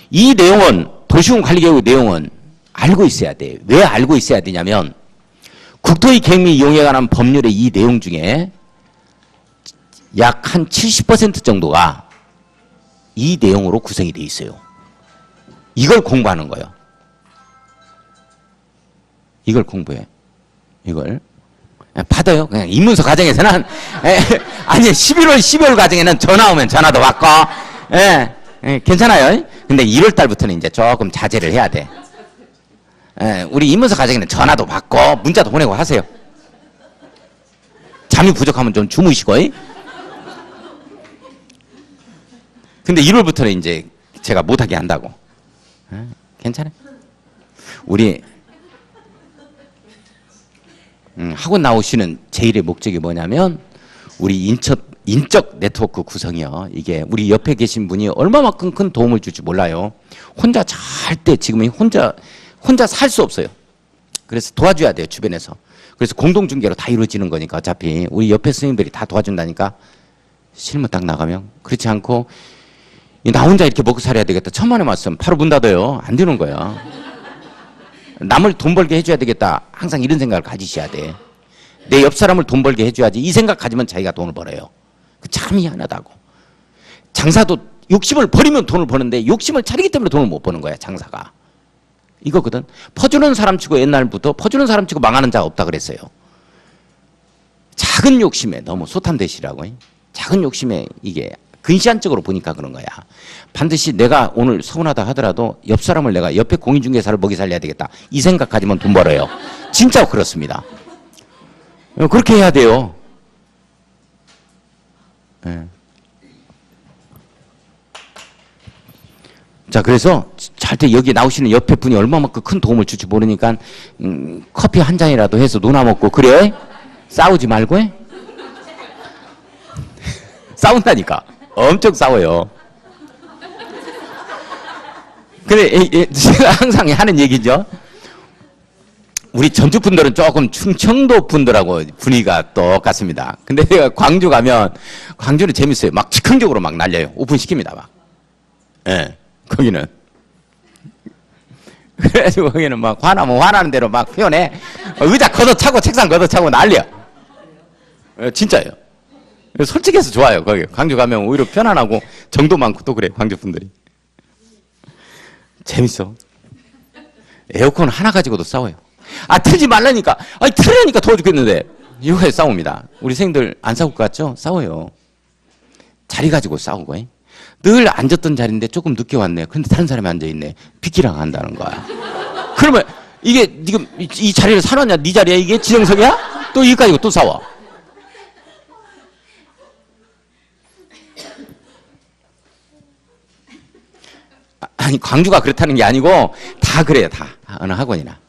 [SPEAKER 1] 이 내용은 도시군 관리계획의 내용은 알고 있어야 돼. 왜 알고 있어야 되냐면 국토의 계획 및 이용에 관한 법률의 이 내용 중에 약 한 70% 정도가 이 내용으로 구성이 돼 있어요. 이걸 공부하는 거예요. 이걸 공부해. 이걸. 받아요. 그냥 인문서 과정에서는 아니 12월 과정에는 전화 오면 전화도 받고 괜찮아요. 근데 1월 달부터는 이제 조금 자제를 해야 돼. 우리 인문서 과정에는 전화도 받고 문자도 보내고 하세요. 잠이 부족하면 좀 주무시고. 근데 1월부터는 이제 제가 못하게 한다고. 괜찮아요. 우리 학원 나오시는 제일의 목적이 뭐냐면 우리 인적 네트워크 구성이요. 이게 우리 옆에 계신 분이 얼마만큼 큰 도움을 줄지 몰라요. 혼자 절대 지금은 혼자 살 수 없어요. 그래서 도와줘야 돼요. 주변에서. 그래서 공동중개로 다 이루어지는 거니까 어차피 우리 옆에 스님들이 다 도와준다니까 실무 딱 나가면 그렇지 않고 나 혼자 이렇게 먹고 살아야 되겠다. 천만에 맞으면 바로 문 닫아요. 안 되는 거야. 남을 돈 벌게 해줘야 되겠다. 항상 이런 생각을 가지셔야 돼. 내 옆 사람을 돈 벌게 해줘야지. 이 생각 가지면 자기가 돈을 벌어요. 참 희한하다고. 장사도 욕심을 버리면 돈을 버는데 욕심을 차리기 때문에 돈을 못 버는 거야. 장사가. 이거거든. 퍼주는 사람 치고 옛날부터 퍼주는 사람 치고 망하는 자가 없다 그랬어요. 작은 욕심에 너무 소탄대시라고. 작은 욕심에 이게 근시안적으로 보니까 그런 거야. 반드시 내가 오늘 서운하다 하더라도 옆 사람을 내가 옆에 공인중개사를 먹이 살려야 되겠다. 이 생각 가지면 돈 벌어요. 진짜 그렇습니다. 그렇게 해야 돼요. 자, 그래서 절대 여기 나오시는 옆에 분이 얼마만큼 큰 도움을 줄지 모르니까 커피 한 잔이라도 해서 노나 먹고 그래? 싸우지 말고 해? 싸운다니까. 엄청 싸워요. 근데 제가 항상 하는 얘기죠. 우리 전주 분들은 조금 충청도 분들하고 분위기가 똑같습니다. 근데 제가 광주 가면 광주는 재밌어요. 막 즉흥적으로 막 날려요. 오픈시킵니다. 막. 예, 거기는. 그래가지고 거기는 막 화나면 화나는 대로 막 표현해. 의자 걷어차고 책상 걷어차고 난리야. 진짜예요. 솔직해서 좋아요. 거기 광주 가면 오히려 편안하고 정도 많고 또 그래. 광주 분들이 재밌어. 에어컨 하나 가지고도 싸워요. 아, 틀지 말라니까. 아니, 틀으라니까 더워 죽겠는데 이거에 싸웁니다. 우리 생들 안 싸울 것 같죠? 싸워요. 자리 가지고 싸우고. 늘 앉았던 자리인데 조금 늦게 왔네. 근데 다른 사람이 앉아있네. 비키랑 한다는 거야. 그러면 이게 지금 이 자리를 사놨냐? 네 자리야 이게? 지정석이야? 또 여기까지 또 싸워. 아니, 광주가 그렇다는 게 아니고 다 그래요. 다. 어느 학원이나.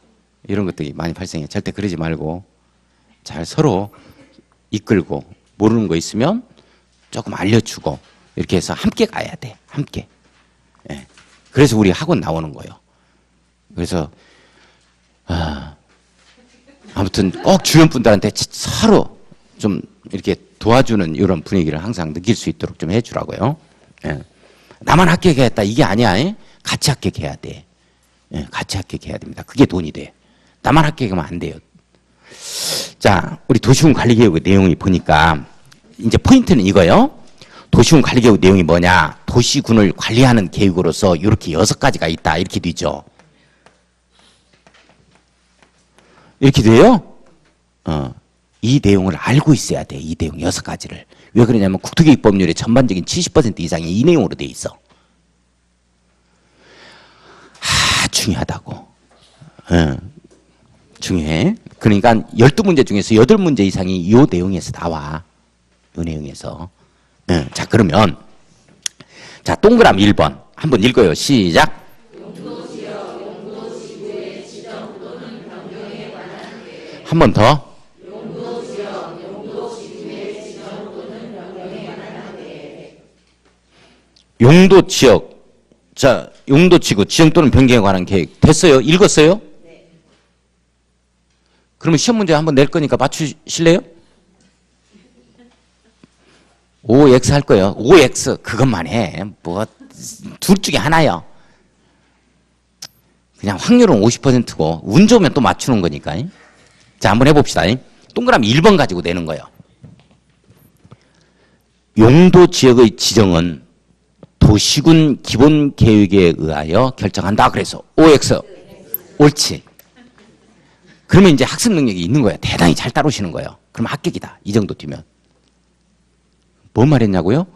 [SPEAKER 1] 이런 것들이 많이 발생해. 절대 그러지 말고 잘 서로 이끌고 모르는 거 있으면 조금 알려주고 이렇게 해서 함께 가야 돼. 함께. 예. 그래서 우리 학원 나오는 거예요. 그래서 아무튼 꼭 주변 분들한테 서로 좀 이렇게 도와주는 이런 분위기를 항상 느낄 수 있도록 좀 해주라고요. 예. 나만 합격했다 이게 아니야. 같이 합격해야 돼. 예, 같이 합격해야 됩니다. 그게 돈이 돼. 나만 합격하면 안 돼요. 자, 우리 도시군 관리계획의 내용이 보니까 이제 포인트는 이거요. 도시군 관리계획 내용이 뭐냐? 도시군을 관리하는 계획으로서 이렇게 6가지가 있다. 이렇게 되죠. 이렇게 돼요? 이 내용을 알고 있어야 돼. 이 내용 6가지를. 왜 그러냐면 국토계획법률의 전반적인 70% 이상이 이 내용으로 돼 있어. 중요하다고. 중요해. 그러니까 12문제 중에서 8문제 이상이 이 내용에서 나와. 이 내용에서. 자, 그러면 자, 동그라미 1번 한번 읽어요. 시작. 한 번 더. 용도 지역. 자, 용도 지구 지정 또는 변경에 관한 계획 됐어요? 읽었어요? 네. 그러면 시험 문제 한번 낼 거니까 맞추실래요? OX 할 거예요. OX 그것만 해. 뭐 둘 중에 하나요. 그냥 확률은 50%고 운 좋으면 또 맞추는 거니까. 자, 한번 해봅시다. 동그라미 1번 가지고 내는 거예요. 용도 지역의 지정은 도시군 기본 계획에 의하여 결정한다. 그래서 OX. 옳지. 그러면 이제 학습 능력이 있는 거예요. 대단히 잘 따르시는 거예요. 그럼 합격이다. 이 정도 뛰면. 뭔 말했냐고요?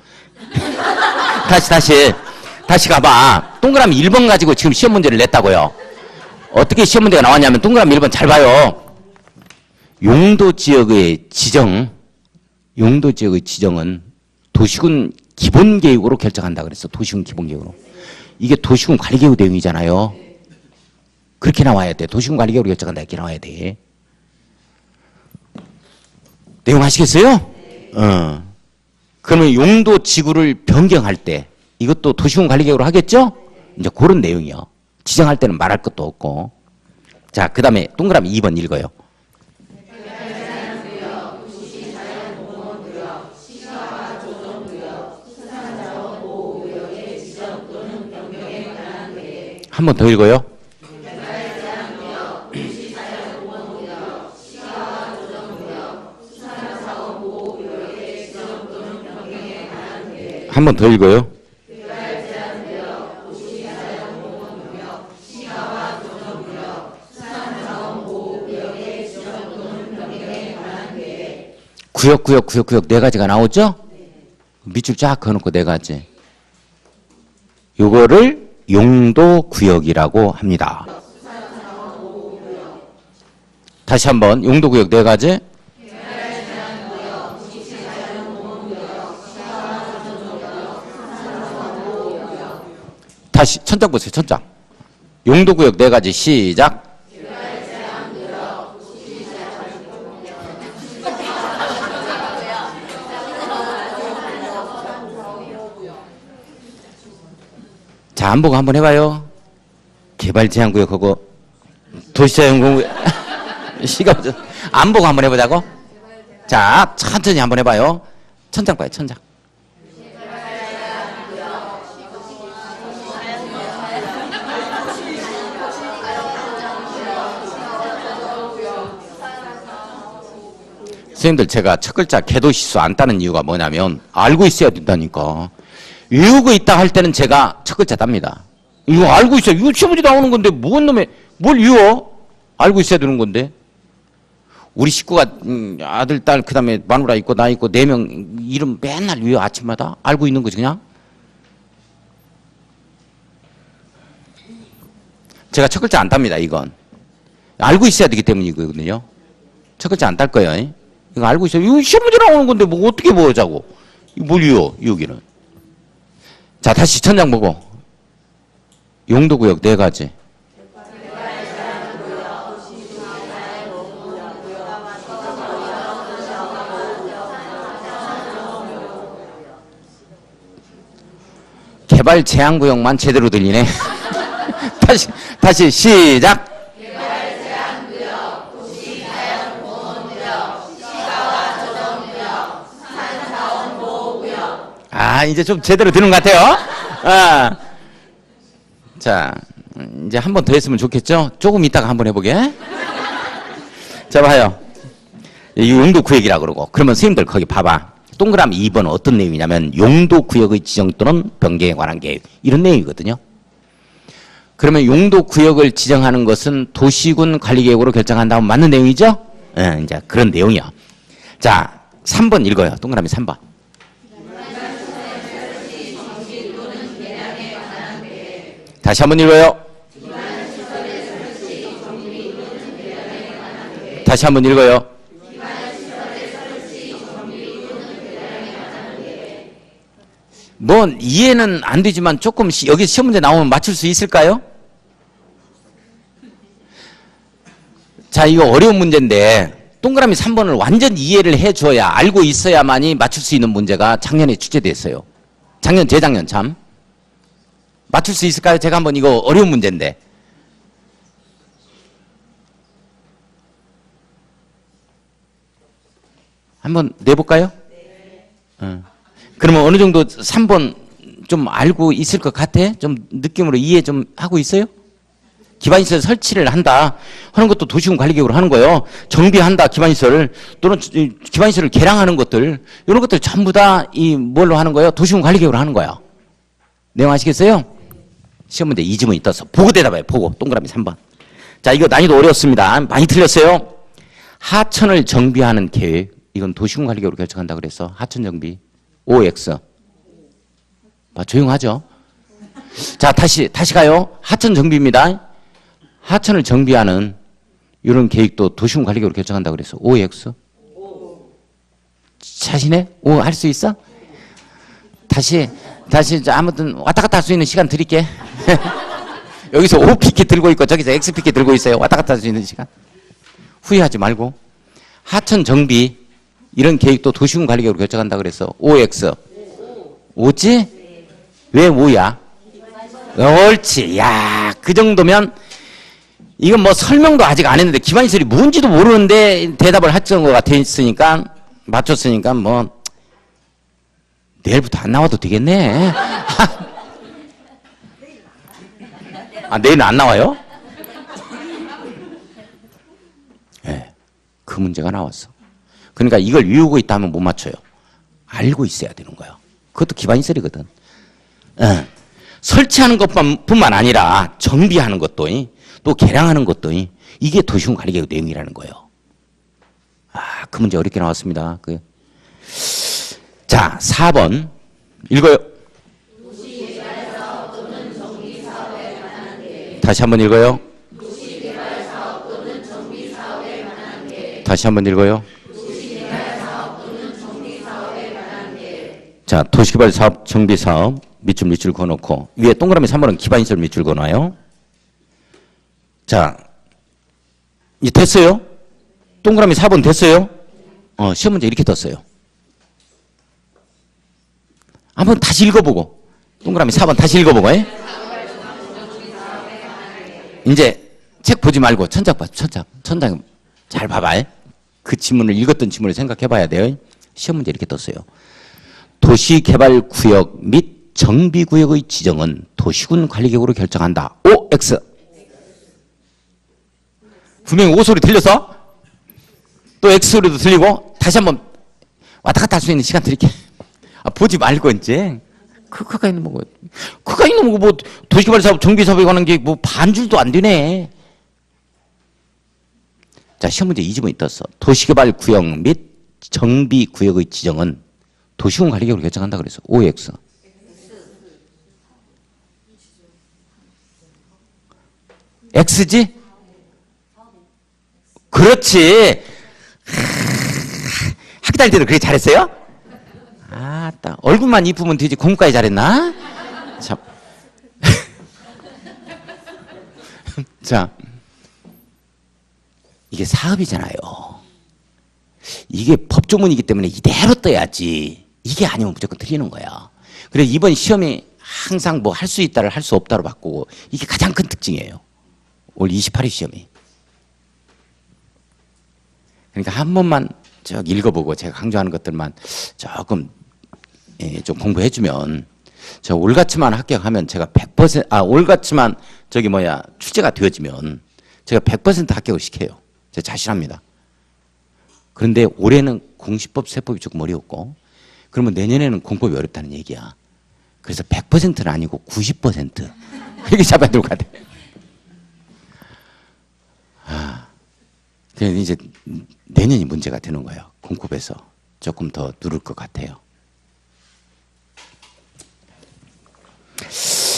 [SPEAKER 1] 다시 가봐. 동그라미 1번 가지고 지금 시험 문제를 냈다고요. 어떻게 시험 문제가 나왔냐면 동그라미 1번 잘 봐요. 용도 지역의 지정은 도시군 기본 계획으로 결정한다 그랬어. 도시군 기본 계획으로. 이게 도시군 관리 계획 내용이잖아요. 그렇게 나와야 돼. 도시군 관리 계획으로 결정한다 이렇게 나와야 돼. 내용 아시겠어요? 그러면 용도 지구를 변경할 때 이것도 도시군 관리 계획으로 하겠죠? 이제 그런 내용이요. 지정할 때는 말할 것도 없고. 자, 그 다음에 동그라미 2번 읽어요. 한 번 더 읽어요. 한 번 더 읽어요. 구역 네 가지가 나오죠? 밑줄 쫙 그어놓고 네 가지. 요거를 용도 구역이라고 합니다. 다시 한번 용도 구역 네 가지. 다시 천장 보세요. 천장. 용도 구역 네 가지 시작. 자, 안 보고 한번 해봐요. 개발제한구역하고 도시자연공구역. 시간 안 보고 한번 해보자고. 자, 천천히 한번 해봐요. 천장 봐요. 천장. 선생님들 제가 첫 글자 개도시수 안 따는 이유가 뭐냐면 알고 있어야 된다니까. 외우고 있다 할 때는 제가 첫 글자 땁니다. 이거 알고 있어요. 이거 시험문제 나오는 건데 뭔 놈의 뭘 외워? 알고 있어야 되는 건데. 우리 식구가 아들, 딸, 그 다음에 마누라 있고 나 있고 4명 이름 맨날 외워 아침마다. 알고 있는 거지 그냥. 제가 첫 글자 안 땁니다. 이건. 알고 있어야 되기 때문이거든요. 첫 글자 안 딸 거예요. 이거 알고 있어요. 이거 시험문제 나오는 건데 뭐 어떻게 보자고. 뭘 외워 여기는. 자, 다시 천장 보고. 용도구역 네 가지. 개발 제한구역만 제대로 들리네. 다시 시작. 개발 제한구역, 도시자연보호구역, 시가와 조정구역, 산사원보호구역. 아, 이제 좀 제대로 되는 것 같아요. 아. 자, 이제 한 번 더 했으면 좋겠죠? 조금 이따가 한번 해보게. 자, 봐요. 이 용도구역이라고 그러고. 그러면 선생님들 거기 봐봐. 동그라미 2번 어떤 내용이냐면 용도구역의 지정 또는 변경에 관한 계획. 이런 내용이거든요. 그러면 용도구역을 지정하는 것은 도시군 관리계획으로 결정한다면 맞는 내용이죠? 예, 이제 그런 내용이요. 자, 3번 읽어요. 동그라미 3번. 다시 한번 읽어요. 다시 한번 읽어요. 뭐 이해는 안 되지만 조금 여기 시험 문제 나오면 맞출 수 있을까요? 자, 이거 어려운 문제인데 동그라미 3번을 완전 이해를 해줘야 알고 있어야만이 맞출 수 있는 문제가 작년에 출제됐어요. 작년, 재작년 참. 맞출 수 있을까요? 제가 한번 이거 어려운 문제인데. 한번 내볼까요? 네. 그러면 어느 정도 3번 좀 알고 있을 것 같아? 좀 느낌으로 이해 좀 하고 있어요? 기반시설 설치를 한다 하는 것도 도시군 관리계획으로 하는 거예요. 정비한다 기반시설 또는 기반시설을 개량하는 것들 이런 것들 전부 다 이 뭘로 하는 거예요? 도시군 관리계획으로 하는 거야. 내용 아시겠어요? 시험 문제 2지문이 떠서 보고 대답해요. 보고 동그라미 3번. 자, 이거 난이도 어려웠습니다. 많이 틀렸어요. 하천을 정비하는 계획 이건 도시군 관리계획으로 결정한다 그랬어. 하천 정비 OX. 조용하죠? 자, 다시 가요. 하천 정비입니다. 하천을 정비하는 이런 계획도 도시군 관리계획으로 결정한다 그랬어. OX. 자신해? O 할 수 있어? 다시 아무튼 왔다 갔다 할 수 있는 시간 드릴게. 여기서 OPK 들고 있고 저기서 XPK 들고 있어요. 왔다 갔다 할 수 있는 시간. 후회하지 말고. 하천 정비 이런 계획도 도시군 관리계획으로 결정한다 그랬어. OX. 오지? 왜 오야? 옳지. 야, 그 정도면 이건 뭐 설명도 아직 안 했는데 기반시설이 뭔지도 모르는데 대답을 할 정도가 돼 있으니까 맞췄으니까 뭐 내일부터 안 나와도 되겠네. 아, 내일은 안 나와요? 네, 그 문제가 나왔어. 그러니까 이걸 외우고 있다 하면 못 맞춰요. 알고 있어야 되는 거예요. 그것도 기반시설이거든. 설치하는 것뿐만 아니라 정비하는 것도 또 개량하는 것도 이게 도시군 관리계획 내용이라는 거예요. 아, 그 문제 어렵게 나왔습니다. 자, 4번 읽어요. 다시 한번 읽어요. 다시 한번 읽어요. 자, 도시개발 사업 정비 사업 밑줄 그어놓고 위에 동그라미 3번은 기반시설 밑줄 그어놔요. 자, 이제 됐어요? 동그라미 4번 됐어요? 시험 문제 이렇게 떴어요. 한번 다시 읽어보고 동그라미 4번 다시 읽어보고 이제 책 보지 말고 천장 봐. 천장 잘 봐봐. 그 지문을 읽었던 지문을 생각해 봐야 돼요. 시험 문제 이렇게 떴어요. 도시개발구역 및 정비구역의 지정은 도시군 관리계획으로 결정한다. OX. 분명히 O 소리 들렸어? 또 X 소리도 들리고 다시 한번 왔다 갔다 할 수 있는 시간 드릴게. 아, 보지 말고 이제 그가 있는 뭐 도시개발사업 정비사업에 관한 게 뭐 반줄도 안 되네. 자, 시험 문제 2지문이 떴어. 도시개발구역 및 정비구역의 지정은 도시군 관리계획으로 결정한다 그랬어. OX. X지? 그렇지. 학기 다닐 때도 그렇게 잘했어요? 아따, 얼굴만 이쁘면 되지 공부까지 잘했나? 참. 자, 이게 사업이잖아요. 이게 법조문이기 때문에 이대로 떠야지. 이게 아니면 무조건 틀리는 거야. 그래서 이번 시험이 항상 뭐 할 수 있다를 할 수 없다로 바꾸고 이게 가장 큰 특징이에요. 올 28회 시험이. 그러니까 한 번만 쭉 읽어보고 제가 강조하는 것들만 조금 좀 공부해주면 저 올같이만 합격하면 제가 100% 올같이만 출제가 되어지면 제가 100% 합격을 시켜요. 제가 자신합니다. 그런데 올해는 공시법, 세법이 조금 어려웠고 그러면 내년에는 공법이 어렵다는 얘기야. 그래서 100%는 아니고 90% 이렇게 잡아야 될 것 같아. 그래서 이제 내년이 문제가 되는 거예요. 공법에서 조금 더 누를 것 같아요.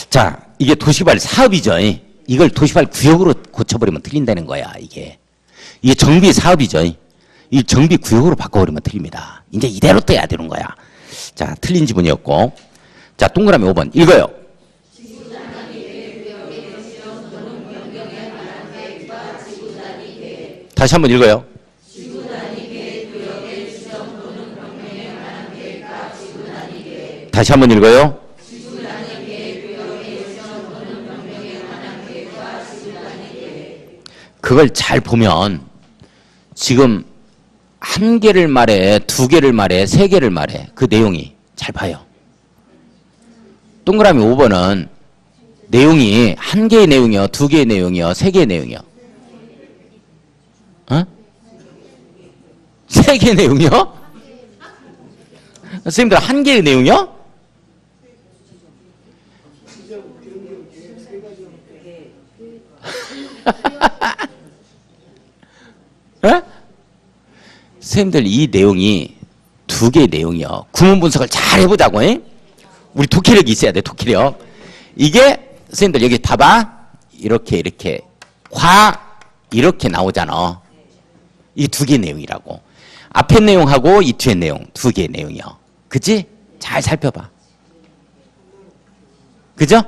[SPEAKER 1] 자, 이게 도시개발 사업이죠. 이걸 도시개발 구역으로 고쳐버리면 틀린다는 거야. 이게 정비 사업이죠. 이 정비 구역으로 바꿔버리면 틀립니다. 이제 이대로 떠야 되는 거야. 자, 틀린 지문이었고. 자, 동그라미 5번 읽어요. 다시 한번 읽어요. 다시 한번 읽어요. 그걸 잘 보면 지금 한 개를 말해, 두 개를 말해, 세 개를 말해. 그 내용이 잘 봐요. 동그라미 5번은 내용이 한 개의 내용이요, 두 개의 내용이요, 세 개의 내용이요. 어? 세 개의 내용이요? 선생님들 한 개의 내용이요? 에? 선생님들 이 내용이 두 개의 내용이요. 구문 분석을 잘 해보자고. 에? 우리 독해력이 있어야 돼. 독해력. 이게 선생님들 여기 봐봐. 이렇게 이렇게 나오잖아. 이 두 개의 내용이라고. 앞에 내용하고 이 뒤에 내용 두 개의 내용이요. 그치? 잘 살펴봐. 그죠?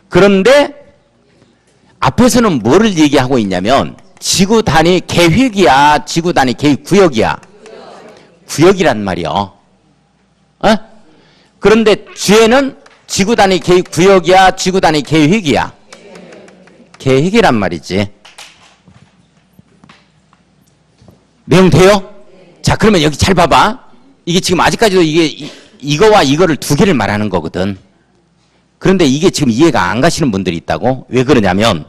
[SPEAKER 1] 그런데 앞에서는 뭐를 얘기하고 있냐면 지구 단위 계획이야, 지구 단위 계획 구역이야. 구역이란 말이요. 어? 그런데 뒤에는 지구 단위 계획 구역이야, 지구 단위 계획이야. 계획이란 말이지. 내용 돼요? 자, 그러면 여기 잘 봐봐. 이게 지금 아직까지도 이거와 이거를 두 개를 말하는 거거든. 그런데 이게 지금 이해가 안 가시는 분들이 있다고. 왜 그러냐면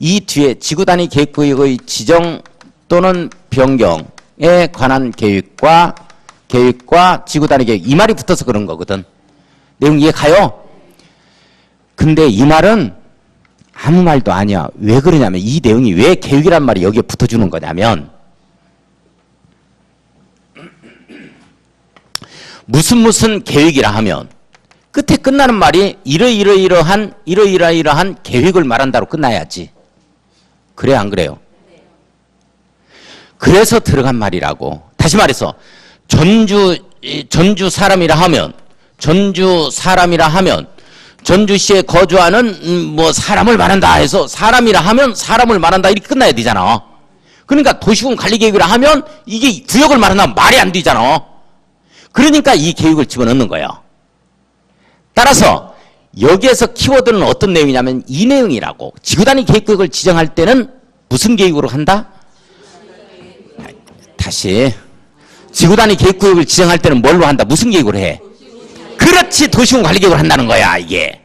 [SPEAKER 1] 이 뒤에 지구 단위 계획구역의 지정 또는 변경에 관한 계획과 지구 단위 계획 이 말이 붙어서 그런 거거든. 내용 이해 가요? 근데 이 말은 아무 말도 아니야. 왜 그러냐면 이 내용이 왜 계획이란 말이 여기에 붙어주는 거냐면 무슨 계획이라 하면 끝에 끝나는 말이 이러이러한 계획을 말한다로 끝나야지. 그래 안 그래요? 그래서 들어간 말이라고. 다시 말해서 전주 사람이라 하면 전주시에 거주하는 뭐 사람을 말한다 해서 사람이라 하면 사람을 말한다 이렇게 끝나야 되잖아. 그러니까 도시군 관리계획이라 하면 이게 구역을 말한다 말이 안 되잖아. 그러니까 이 계획을 집어넣는 거예요. 따라서 여기에서 키워드는 어떤 내용이냐면 이 내용이라고. 지구단위 계획구역을 지정할 때는 무슨 계획으로 한다? 다시 지구단위 계획구역을 지정할 때는 뭘로 한다? 무슨 계획으로 해? 그렇지, 도시군 관리계획을 한다는 거야 이게.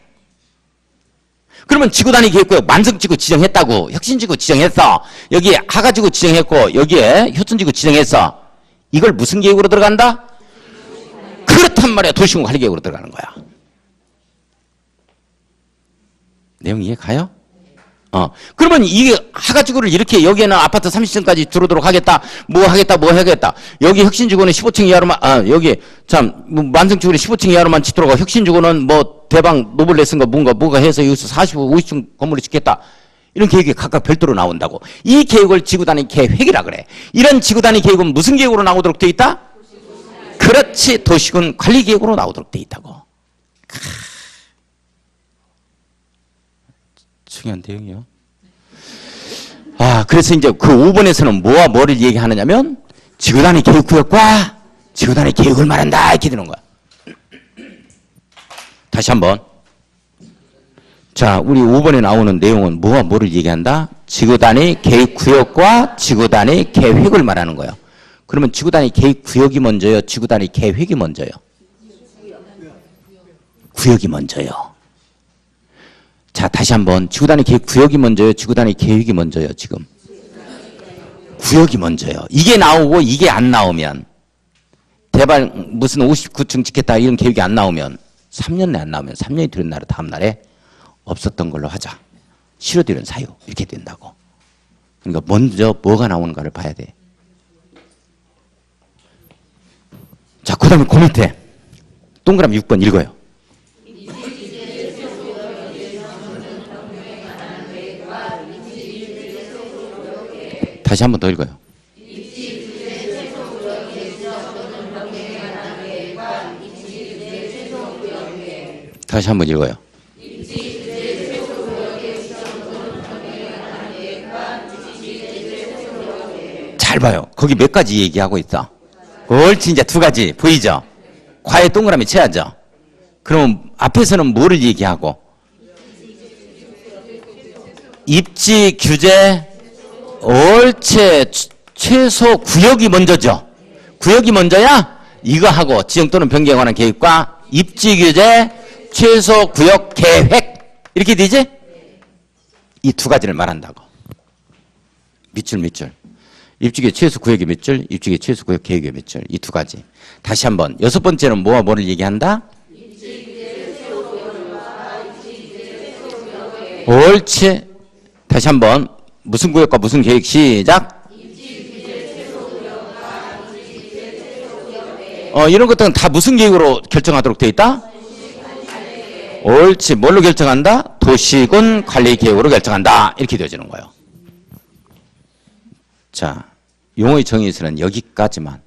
[SPEAKER 1] 그러면 지구단위 계획구역 만성지구 지정했다고. 혁신지구 지정했어. 여기에 하가지구 지정했고 여기에 효천지구 지정했어. 이걸 무슨 계획으로 들어간다? 그렇단 말이야. 도시군 관리계획으로 들어가는 거야. 내용 이해 가요? 그러면 이게 하가지구를 이렇게 여기에는 아파트 30층까지 들어오도록 하겠다. 뭐 하겠다. 여기 혁신지구는 15층 이하로만, 여기 참, 만성지구는 15층 이하로만 짓도록 하고 혁신지구는 뭐 대방 노블 레슨가 뭐가 해서 여기서 45, 50층 건물을 짓겠다. 이런 계획이 각각 별도로 나온다고. 이 계획을 지구단위 계획이라 그래. 이런 지구단위 계획은 무슨 계획으로 나오도록 돼 있다? 그렇지, 도시군 관리계획으로 나오도록 돼 있다고. 중요한 내용이요. 그래서 이제 그 5번에서는 뭐와 뭐를 얘기하느냐면 지구단위 계획구역과 지구단위 계획을 말한다 이렇게 되는 거야. 다시 한번. 자, 우리 5번에 나오는 내용은 뭐와 뭐를 얘기한다? 지구단위 계획구역과 지구단위 계획을 말하는 거예요. 그러면 지구단위 계획구역이 먼저요? 지구단위 계획이 먼저요? 구역이 먼저요. 자, 다시 한번. 지구단위 계획구역이 먼저요? 지구단위 계획이 먼저요? 지금. 구역이 먼저요. 이게 나오고 이게 안 나오면 대발 무슨 59층 짓겠다 이런 계획이 안 나오면 3년 내에 안 나오면 3년이 들은 날 다음 날에 없었던 걸로 하자. 실어들은 사유. 이렇게 된다고. 그러니까 먼저 뭐가 나오는가를 봐야 돼. 자, 그 다음에 그 밑에 동그라미 6번 읽어요. 다시 한 번 더 읽어요. 다시 한 번 읽어요. 잘 봐요. 거기 몇 가지 얘기하고 있어. 옳지, 이제 두 가지 보이죠? 과에 동그라미 쳐야죠. 그럼 앞에서는 뭐를 얘기하고? 입지 규제, 옳지. 최소 구역이 먼저죠. 구역이 먼저야 이거 하고 지정 또는 변경에 관한 계획과 입지 규제, 최소 구역 계획 이렇게 되지? 이 두 가지를 말한다고. 밑줄 밑줄. 입지규제 최소 구역의 몇 줄, 입지규제 최소 구역 계획의 몇 줄. 이 두 가지. 다시 한번 여섯 번째는 뭐와 뭐를 얘기한다? 옳지. 다시 한번 무슨 구역과 무슨 계획 시작. 이런 것들은 다 무슨 계획으로 결정하도록 되어 있다? 옳지. 뭘로 결정한다? 도시군 관리 계획으로 결정한다. 이렇게 되어지는 거예요. 자, 용어의 정의에서는 여기까지만.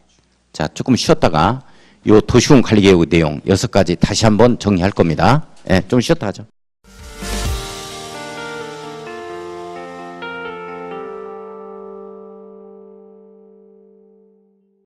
[SPEAKER 1] 자, 조금 쉬었다가 요 도시군 관리 계획의 내용 6가지 다시 한번 정리할 겁니다. 예, 좀 쉬었다 하죠.